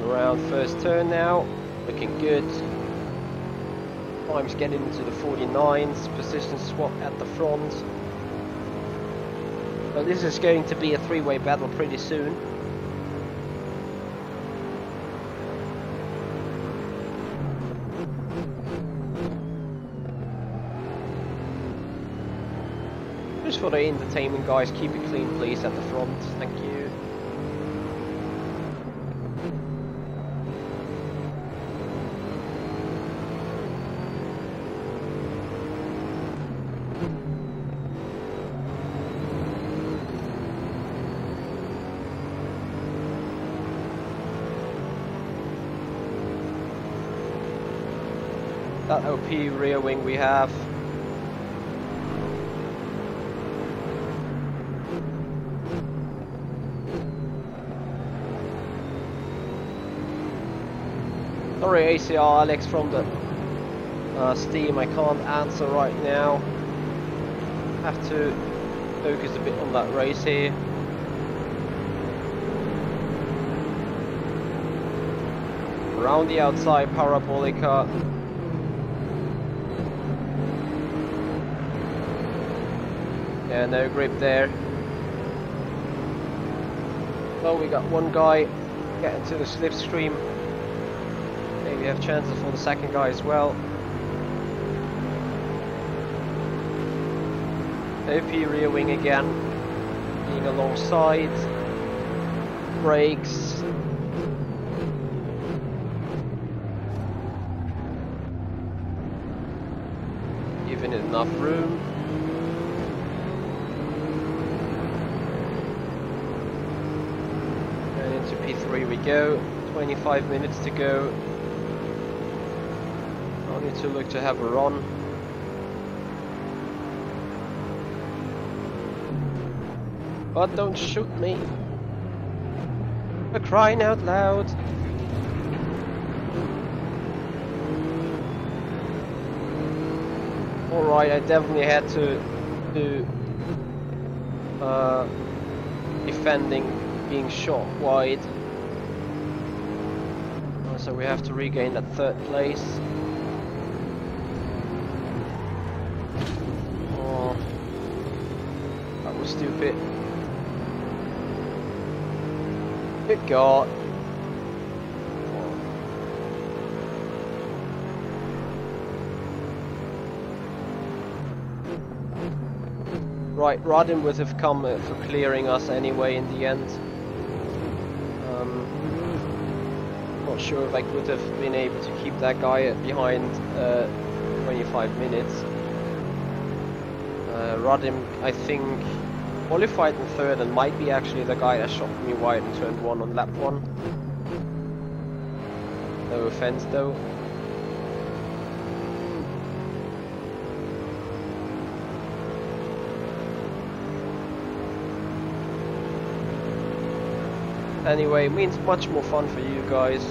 Around first turn now, looking good. Time's getting into the 49s, position swap at the front. But this is going to be a 3-way battle pretty soon. Just for the entertainment, guys, keep it clean please at the front, thank you. That OP rear wing we have. Sorry ACR Alex from the Steam, I can't answer right now. Have to focus a bit on that race here. Around the outside, Parabolica. Yeah, no grip there. Well, we got one guy getting to the slipstream. Maybe have chances for the second guy as well. OP rear wing again, being alongside. Brakes. Giving it enough room. And into P3 we go. 25 minutes to go. Need to look to have a run. But don't shoot me. For crying out loud. Alright, I definitely had to do defending being shot wide. So we have to regain that third place. Oh, that was stupid. Good God. Right, Rodin would have come for clearing us anyway in the end. Not sure if I could have been able to keep that guy behind 25 minutes. Rodin, I think, qualified in third and might be actually the guy that shot me wide in turn 1 on lap 1. No offense though. Anyway, it means much more fun for you guys.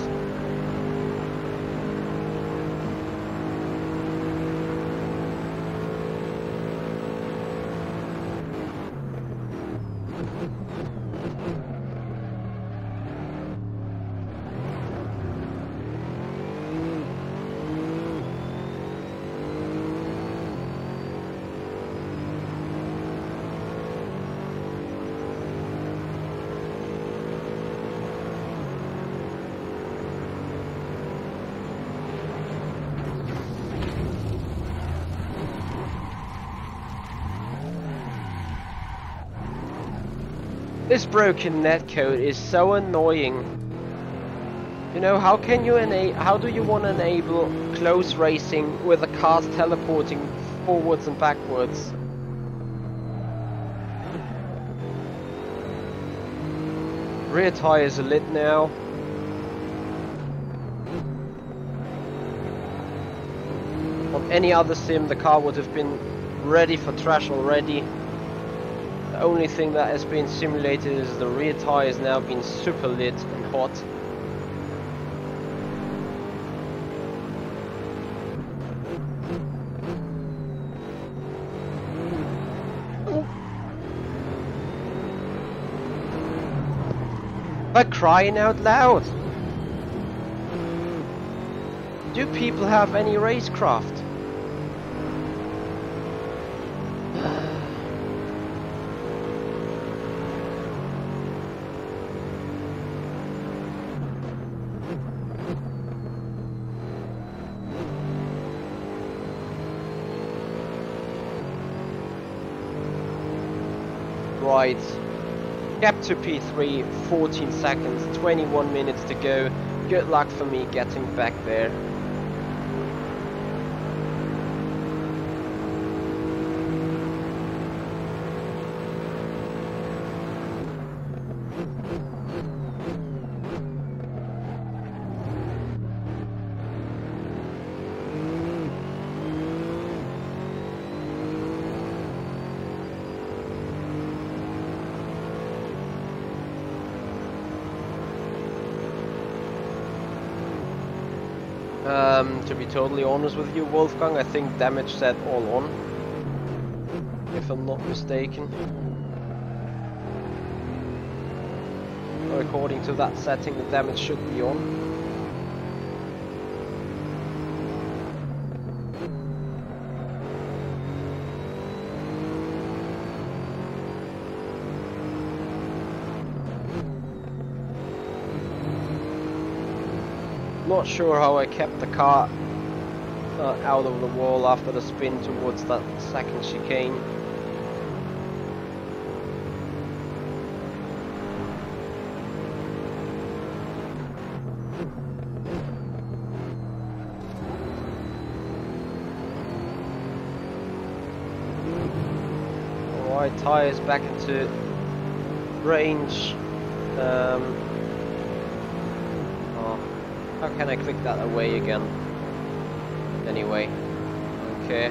This broken netcode is so annoying. You know, how can you how do you want to enable close racing with the cars teleporting forwards and backwards? Rear tires are lit now. On any other sim, the car would have been ready for trash already. The only thing that has been simulated is the rear tire is now being super lit and hot. But crying out loud! Do people have any racecraft? Right, gap to P3, 14 seconds, 21 minutes to go. Good luck for me getting back there. To be totally honest with you, Wolfgang, I think damage set all on, if I'm not mistaken. According to that setting, the damage should be on. Not sure how I kept the car out of the wall after the spin towards that second chicane. Alright, tyres back into range. How can I click that away again? Anyway, okay.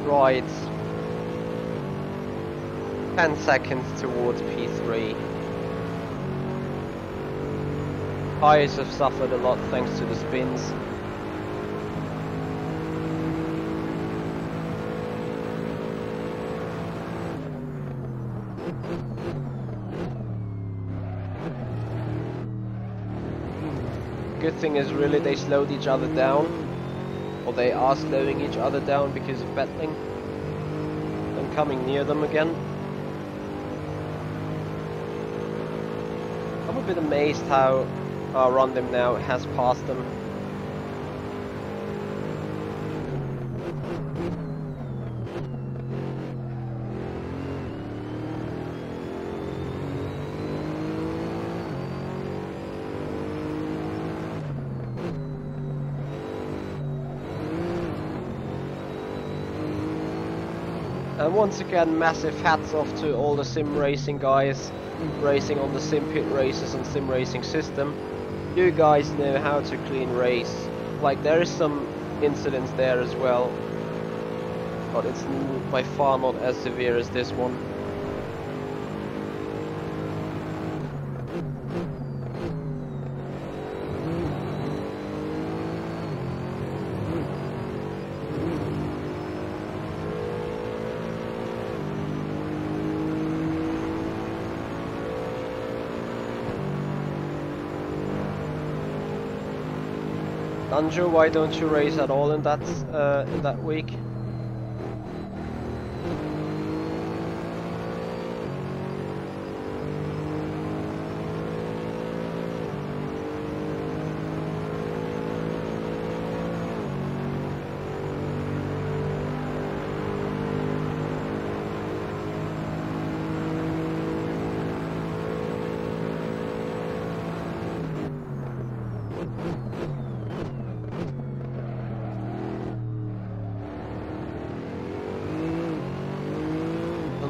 Right. 10 seconds towards P3. Tires have suffered a lot thanks to the spins. Good thing is really they slowed each other down, or they are slowing each other down because of battling. I'm coming near them again. I'm a bit amazed how Rondem now has passed them. And once again, massive hats off to all the sim racing guys racing on the sim pit races and sim racing system. You guys know how to clean race. Like, there is some incidents there as well, but it's by far not as severe as this one. Danjo, why don't you race at all in that week?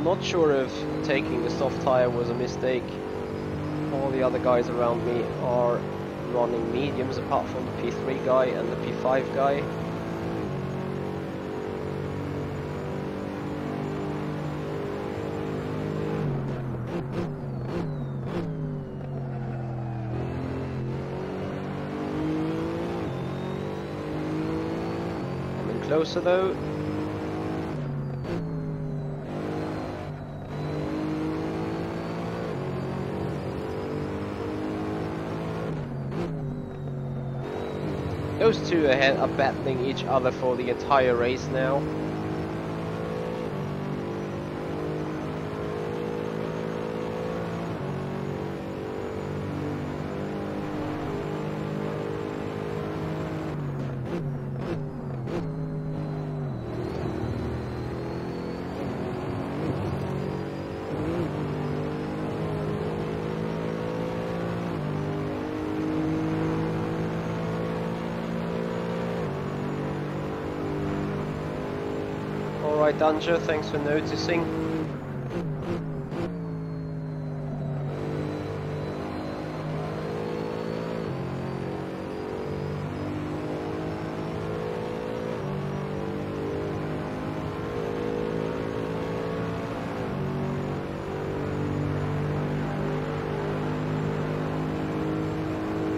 Not sure if taking the soft tire was a mistake. All the other guys around me are running mediums apart from the P3 guy and the P5 guy. Coming closer though. Those two ahead are battling each other for the entire race now. Alright Danger, thanks for noticing.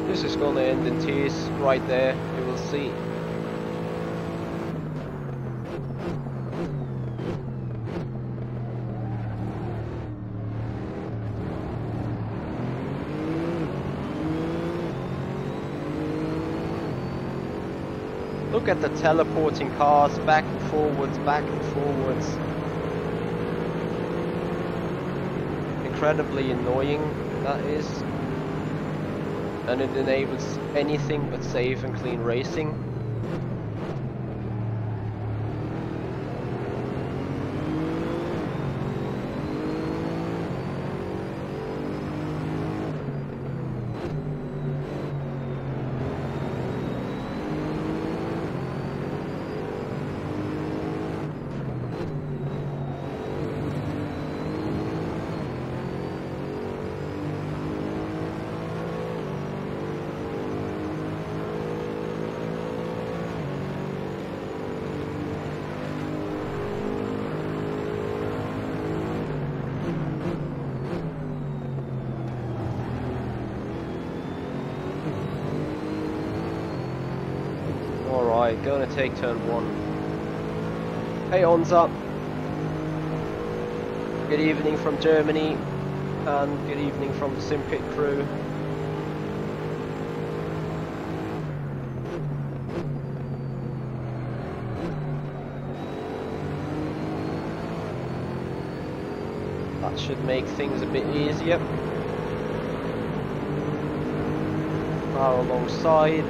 This is gonna end in tears right there, you will see. Look at the teleporting cars, back and forwards, back and forwards. Incredibly annoying, that is. And it enables anything but safe and clean racing. Right, gonna take turn 1. Hey Onza. Good evening from Germany, and good evening from the Simpit crew. That should make things a bit easier. Car alongside.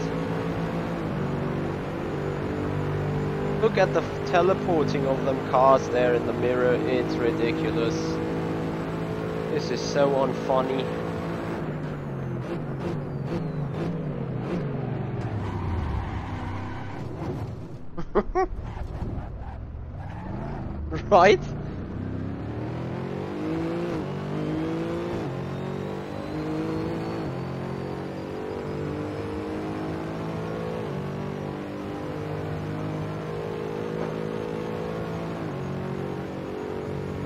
Look at the teleporting of them cars there in the mirror, it's ridiculous. This is so unfunny. Right?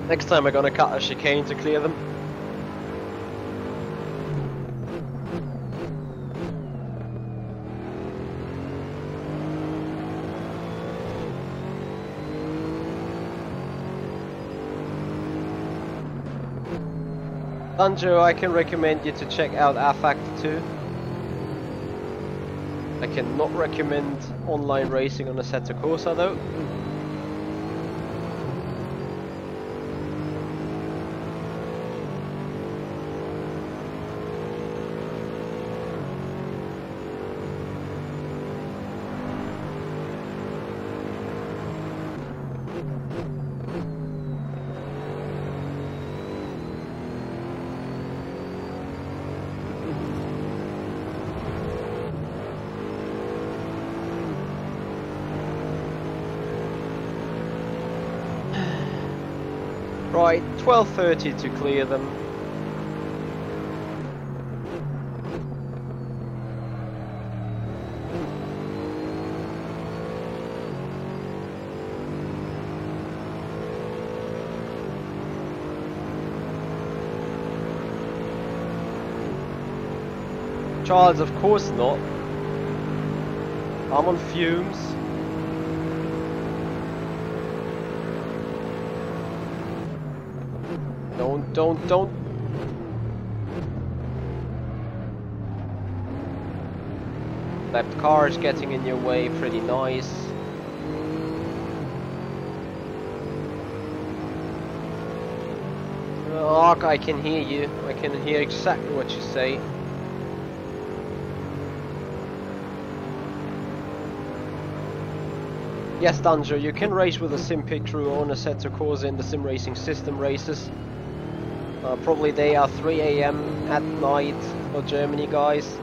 Next time we're gonna cut a chicane to clear them. Danjo, I can recommend you to check out rFactor 2. I cannot recommend online racing on Assetto Corsa though. Right, 12:30 to clear them. Charles, of course not. I'm on fumes. Don't. Left car is getting in your way, pretty nice. Oh, I can hear you. I can hear exactly what you say. Yes, Danjo, you can race with a Simpit crew on Assetto Corsa in the sim racing system races. Probably they are 3 AM at night for Germany guys,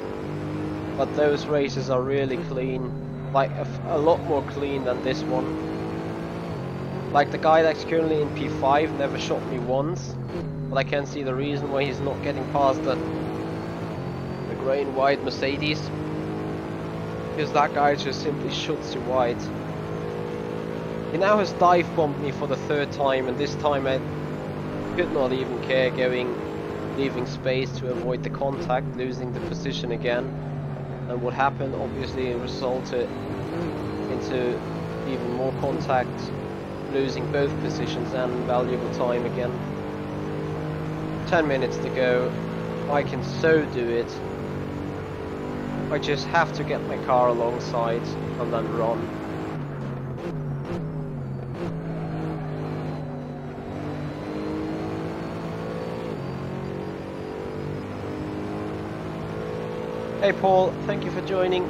but those races are really clean, like a lot more clean than this one. Like the guy that's currently in P5 never shot me once, but I can see the reason why he's not getting past the grey and white Mercedes, because that guy just simply shoots you wide. He now has dive bombed me for the 3rd time, and this time I could not even care, leaving space to avoid the contact, losing the position again. And what happened obviously resulted into even more contact, losing both positions and valuable time again. 10 minutes to go. I can so do it. I just have to get my car alongside and then run. Hey Paul, thank you for joining.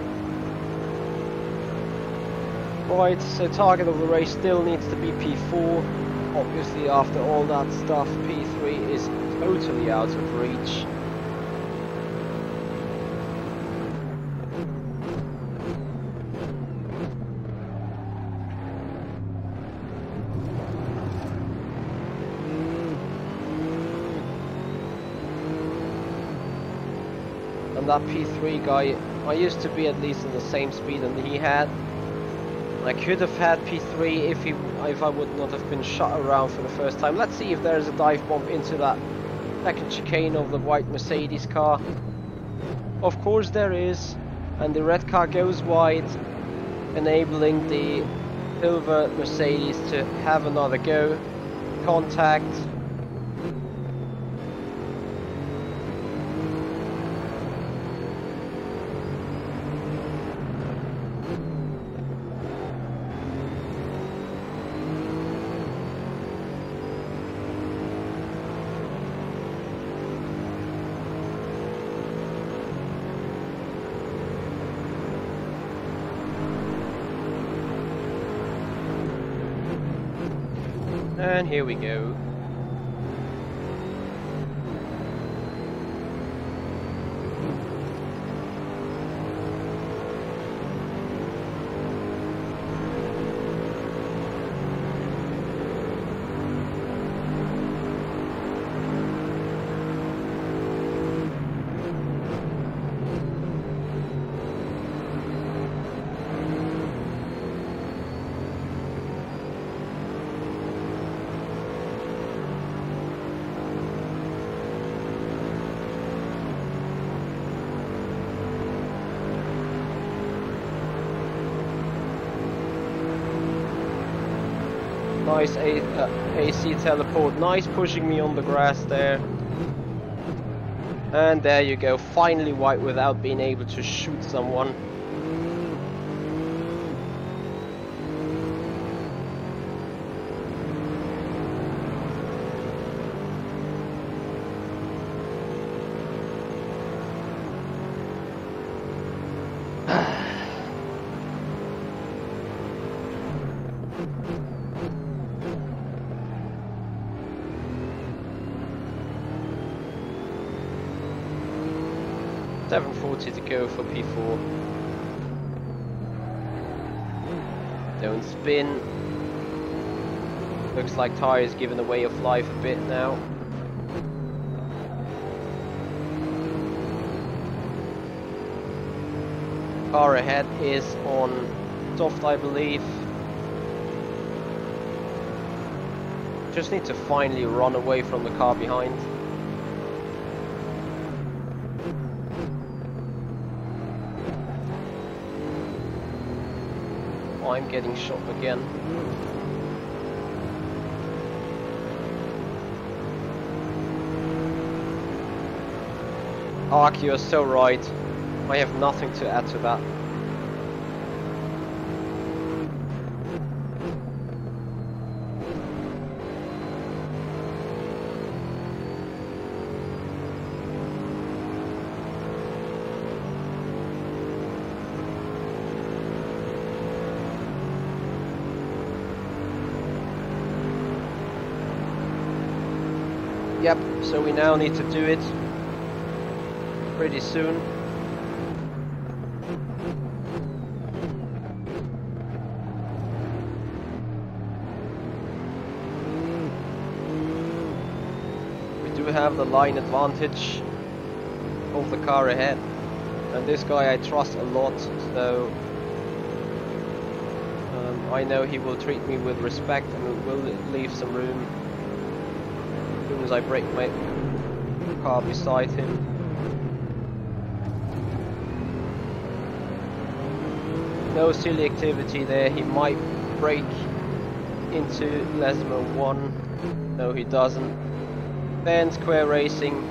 Right, so target of the race still needs to be P4. Obviously after all that stuff, P3 is totally out of reach. That P3 guy, I used to be at least in the same speed that he had. I could have had P3 if I would not have been shot around for the first time. Let's see if there's a dive bomb into that second chicane of the white Mercedes car. Of course there is, and the red car goes wide. enabling the silver Mercedes to have another go. Contact. And here we go. Nice AC teleport, nice pushing me on the grass there. And there you go, finally white without being able to shoot someone. .740 to go for P4. Don't spin. Looks like tyres giving away of life a bit now. Car ahead is on soft, I believe. Just need to finally run away from the car behind. I'm getting shot again. Ark, you're so right. I have nothing to add to that. Yep, so we now need to do it pretty soon. We do have the line advantage of the car ahead, and this guy I trust a lot, so I know he will treat me with respect and will leave some room as soon as I brake my car beside him. No silly activity there, he might brake into Lesmo 1, no he doesn't. Then Square Racing,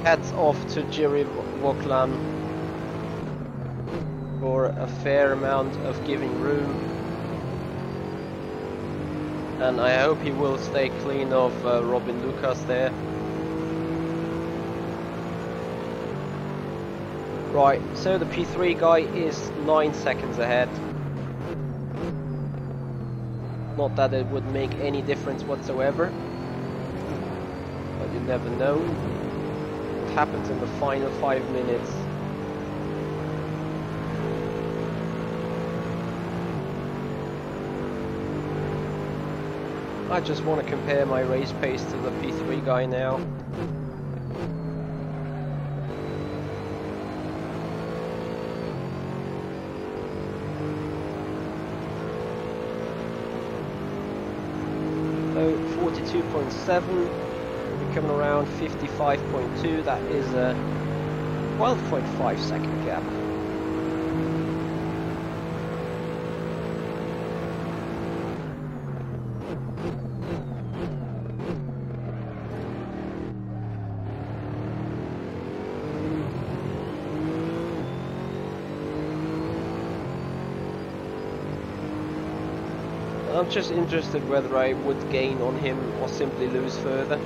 hats off to Jiri Voklan for a fair amount of giving room. And I hope he will stay clean of Robin Lucas there. Right, so the P3 guy is 9 seconds ahead. Not that it would make any difference whatsoever, but you never know what happens in the final 5 minutes. I just want to compare my race pace to the P3 guy now. So 42.7, we're coming around 55.2, that is a 12.5 second gap. I'm just interested whether I would gain on him or simply lose further.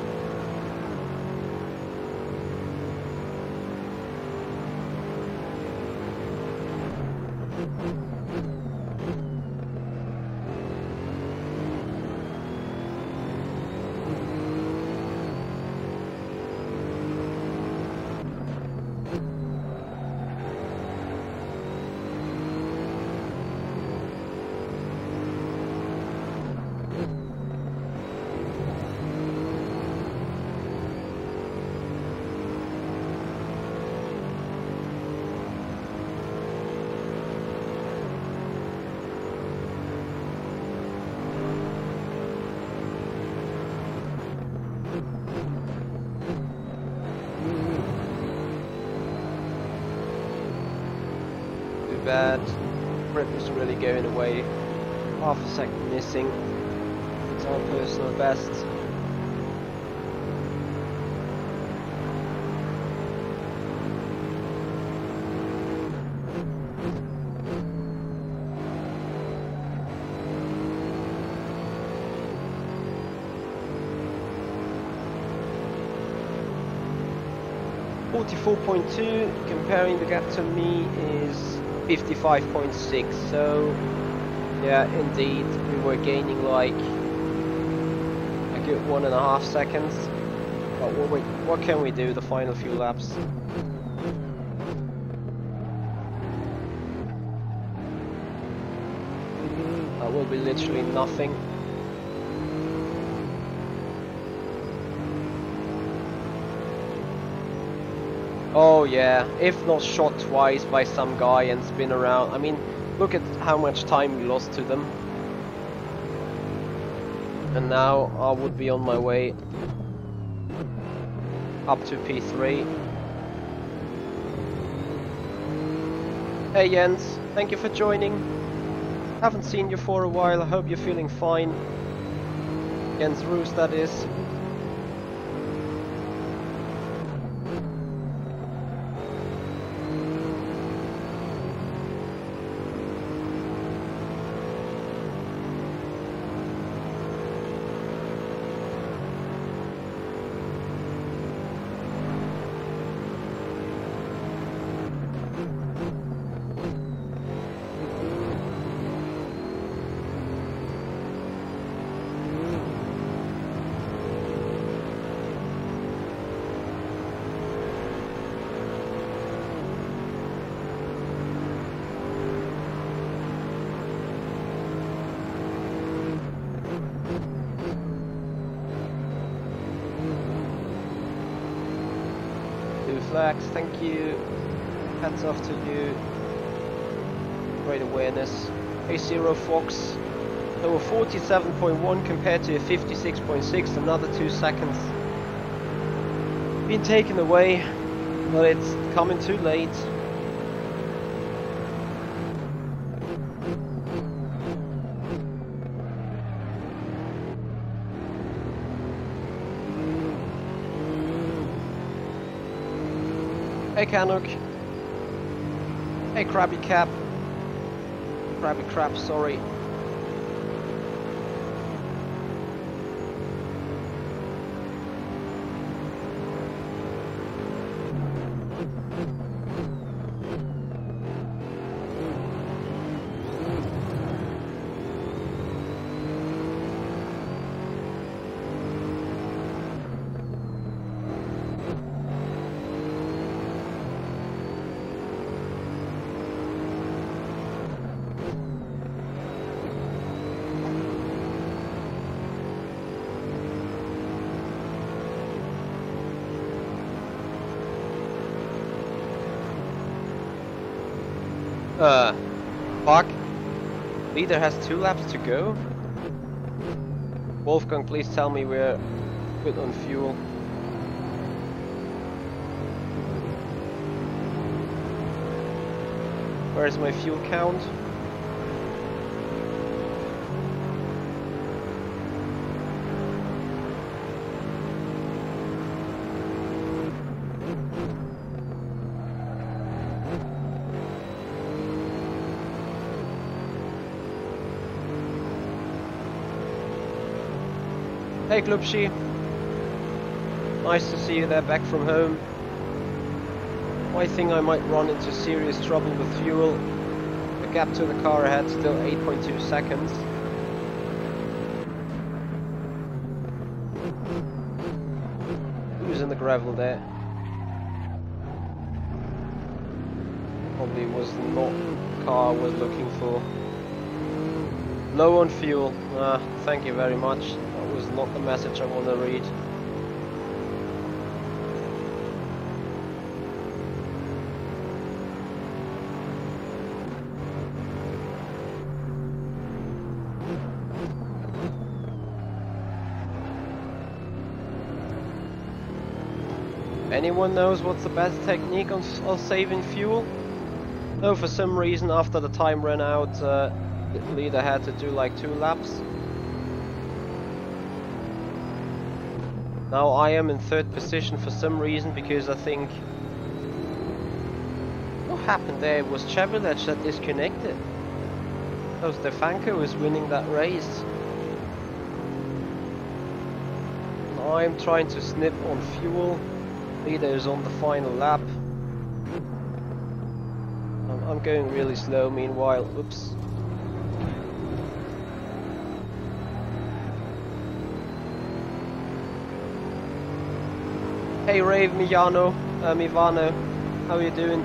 Bad. Grip was really going away. Half a second missing. It's our personal best. .2, comparing the gap to me is 55.6, so yeah, indeed we were gaining like a good 1.5 seconds, but what can we do the final few laps? That will be literally nothing. Oh yeah, if not shot twice by some guy and spin around. I mean, look at how much time we lost to them. And now I would be on my way up to P3. Hey Jens, thank you for joining. Haven't seen you for a while, I hope you're feeling fine. Jens Roos, that is. Flags, thank you. Hats off to you. Great awareness. A0 Fox. Over 47.1 compared to a 56.6. Another 2 seconds. Been taken away, but it's coming too late. Hey Canuck. Hey Krabby Cap. Krabby Crap, sorry. Fuck. Leader has 2 laps to go. Wolfgang, please tell me we're good on fuel. Where's my fuel count? Hey Klubshi, nice to see you there back from home. I think I might run into serious trouble with fuel. The gap to the car ahead still 8.2 seconds. Who's in the gravel there? Probably was not the car I was looking for. Low on fuel. Thank you very much. That was not the message I want to read. Anyone knows what's the best technique on saving fuel? No, for some reason after the time ran out, the leader had to do like 2 laps. Now I am in 3rd position for some reason because I think... What happened there? It was Chevrolet that disconnected. So Stefanko was winning that race. Now I am trying to snip on fuel. Leader is on the final lap. I'm going really slow meanwhile. Oops. Hey Rave Mivano, how are you doing?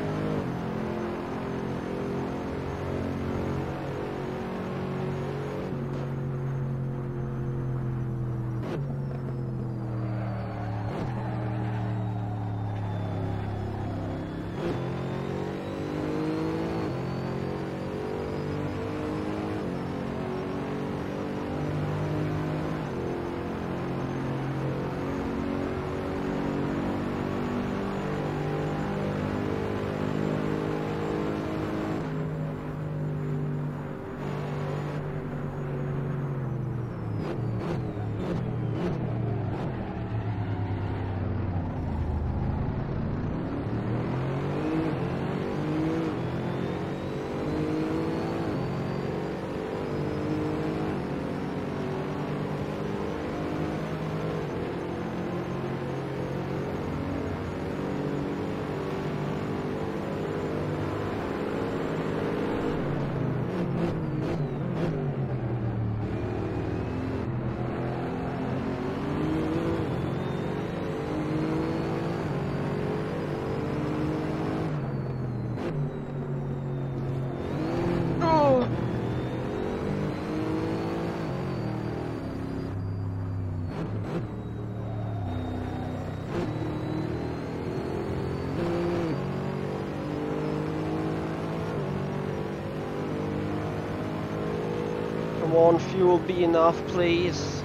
Come on, fuel be enough, please.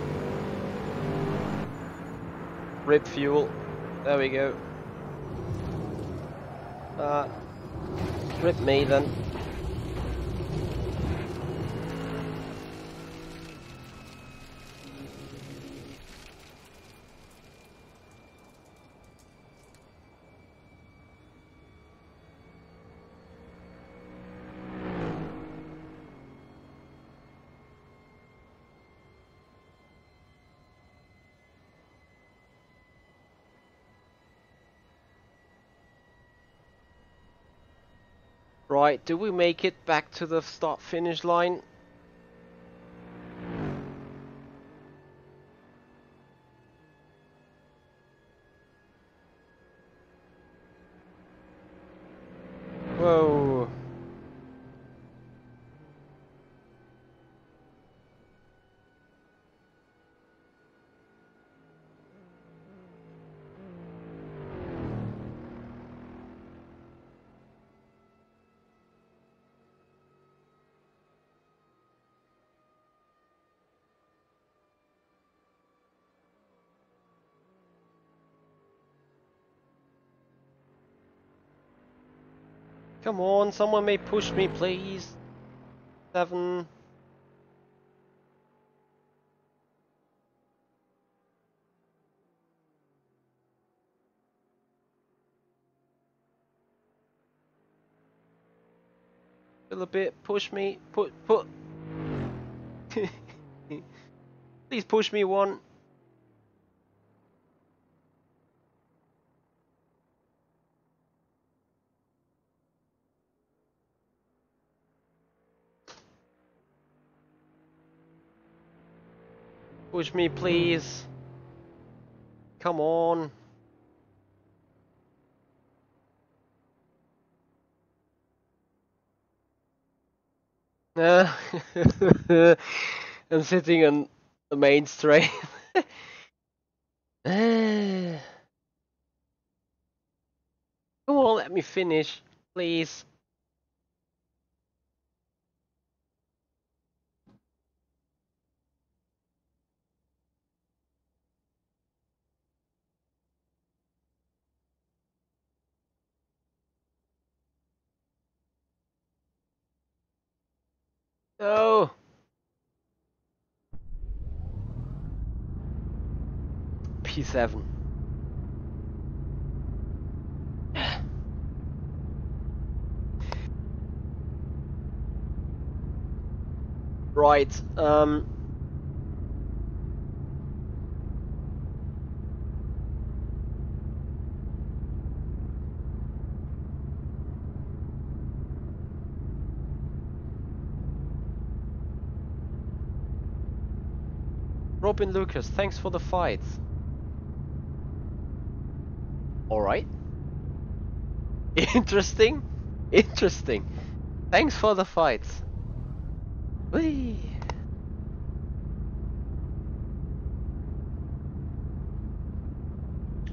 Rip fuel. There we go. Rip me then. Right, do we make it back to the start-finish line? Whoa. Come on, someone may push me, please. 7. Still a bit. Push me. Put. Please push me 1. Push me, please. Come on. I'm sitting on the main straight. Come on, let me finish, please. No. P7. Right. Robin Lucas, thanks for the fight. Alright. Interesting. Interesting. Thanks for the fight. Whee.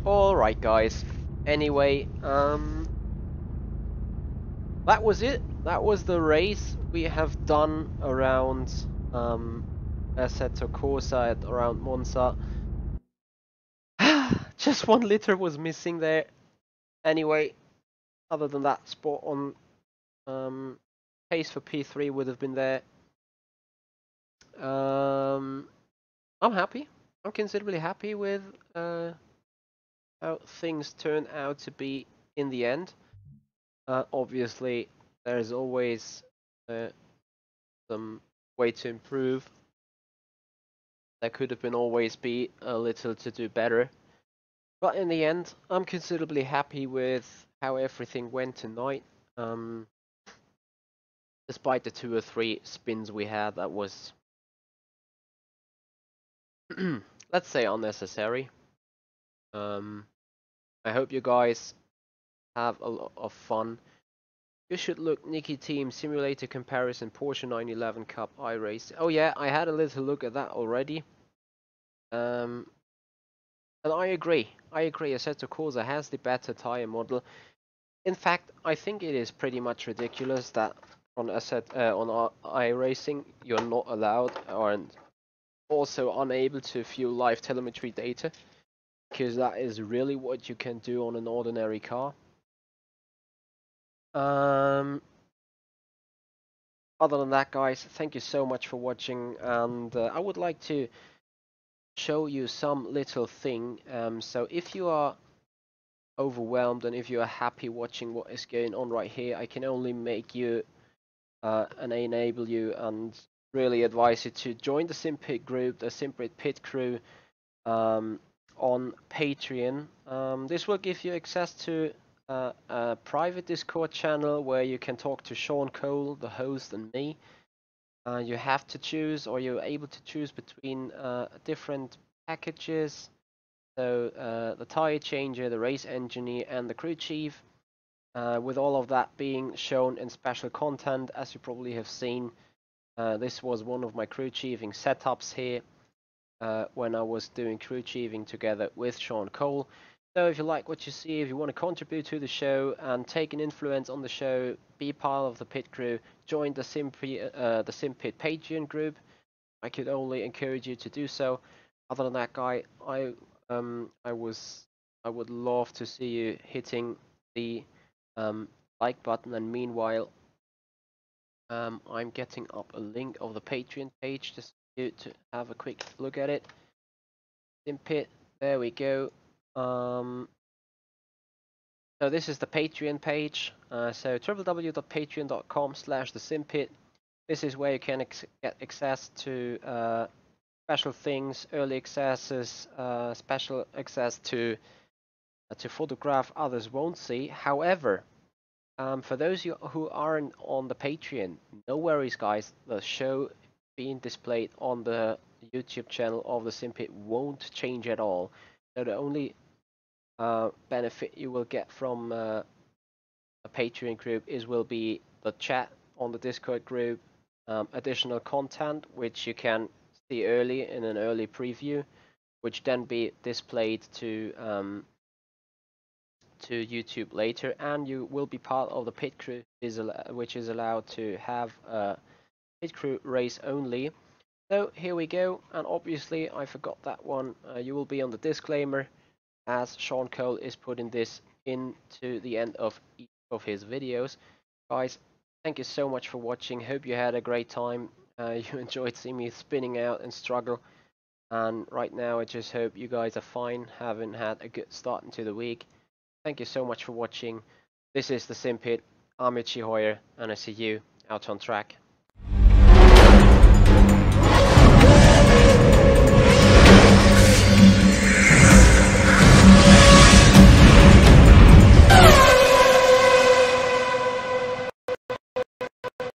Alright guys. Anyway, that was it. That was the race we have done around Assetto Corsa at around Monza. Just 1 liter was missing there. Anyway, other than that, spot on pace for P3 would have been there. I'm happy. I'm considerably happy with how things turn out to be in the end. Obviously, there's always some way to improve. There could have been always be a little to do better. But in the end, I'm considerably happy with how everything went tonight. Despite the 2 or 3 spins we had, that was, let's say, unnecessary. I hope you guys have a lot of fun. You should look Nicky Team Simulator Comparison Porsche 911 Cup iRace. Oh yeah, I had a little look at that already. And I agree. Assetto Corsa has the better tire model. In fact, I think it is pretty much ridiculous that on iRacing you're not allowed and also unable to view live telemetry data, because that is really what you can do on an ordinary car. Other than that, guys, thank you so much for watching, and I would like to show you some little thing. So if you are overwhelmed and if you are happy watching what is going on right here, I can only make you and enable you and really advise you to join the SimPit group, the SimPit Pit Crew, on Patreon. This will give you access to a private Discord channel where you can talk to Sean Cole, the host, and me. You have to choose, or you're able to choose between different packages. So the tire changer, the race engineer, and the crew chief. With all of that being shown in special content, as you probably have seen. This was one of my crew chiefing setups here. When I was doing crew chiefing together with Sean Cole. So if you like what you see, if you want to contribute to the show and take an influence on the show, be part of the pit crew, join the SimPit Patreon group, I could only encourage you to do so. Other than that, guy, I would love to see you hitting the like button, and meanwhile, I'm getting up a link of the Patreon page just for you to have a quick look at it. SimPit, there we go. So this is the Patreon page. So www.patreon.com/thesimpit. This is where you can get access to special things, early accesses, special access to photograph others won't see. However, for those who aren't on the Patreon, no worries, guys. The show being displayed on the YouTube channel of the SimPit won't change at all. So the only benefit you will get from a Patreon group will be the chat on the Discord group, additional content which you can see early in an early preview, which then be displayed to YouTube later, and you will be part of the pit crew, which is allowed to have a pit crew race only. So here we go, and obviously I forgot that one. You will be on the disclaimer, as Sean Cole is putting this into the end of each of his videos. Guys, thank you so much for watching. Hope you had a great time. You enjoyed seeing me spinning out and struggle. And right now I just hope you guys are fine, having had a good start into the week. Thank you so much for watching. This is the SimPit. I'm Michi Hoyer, and I see you out on track.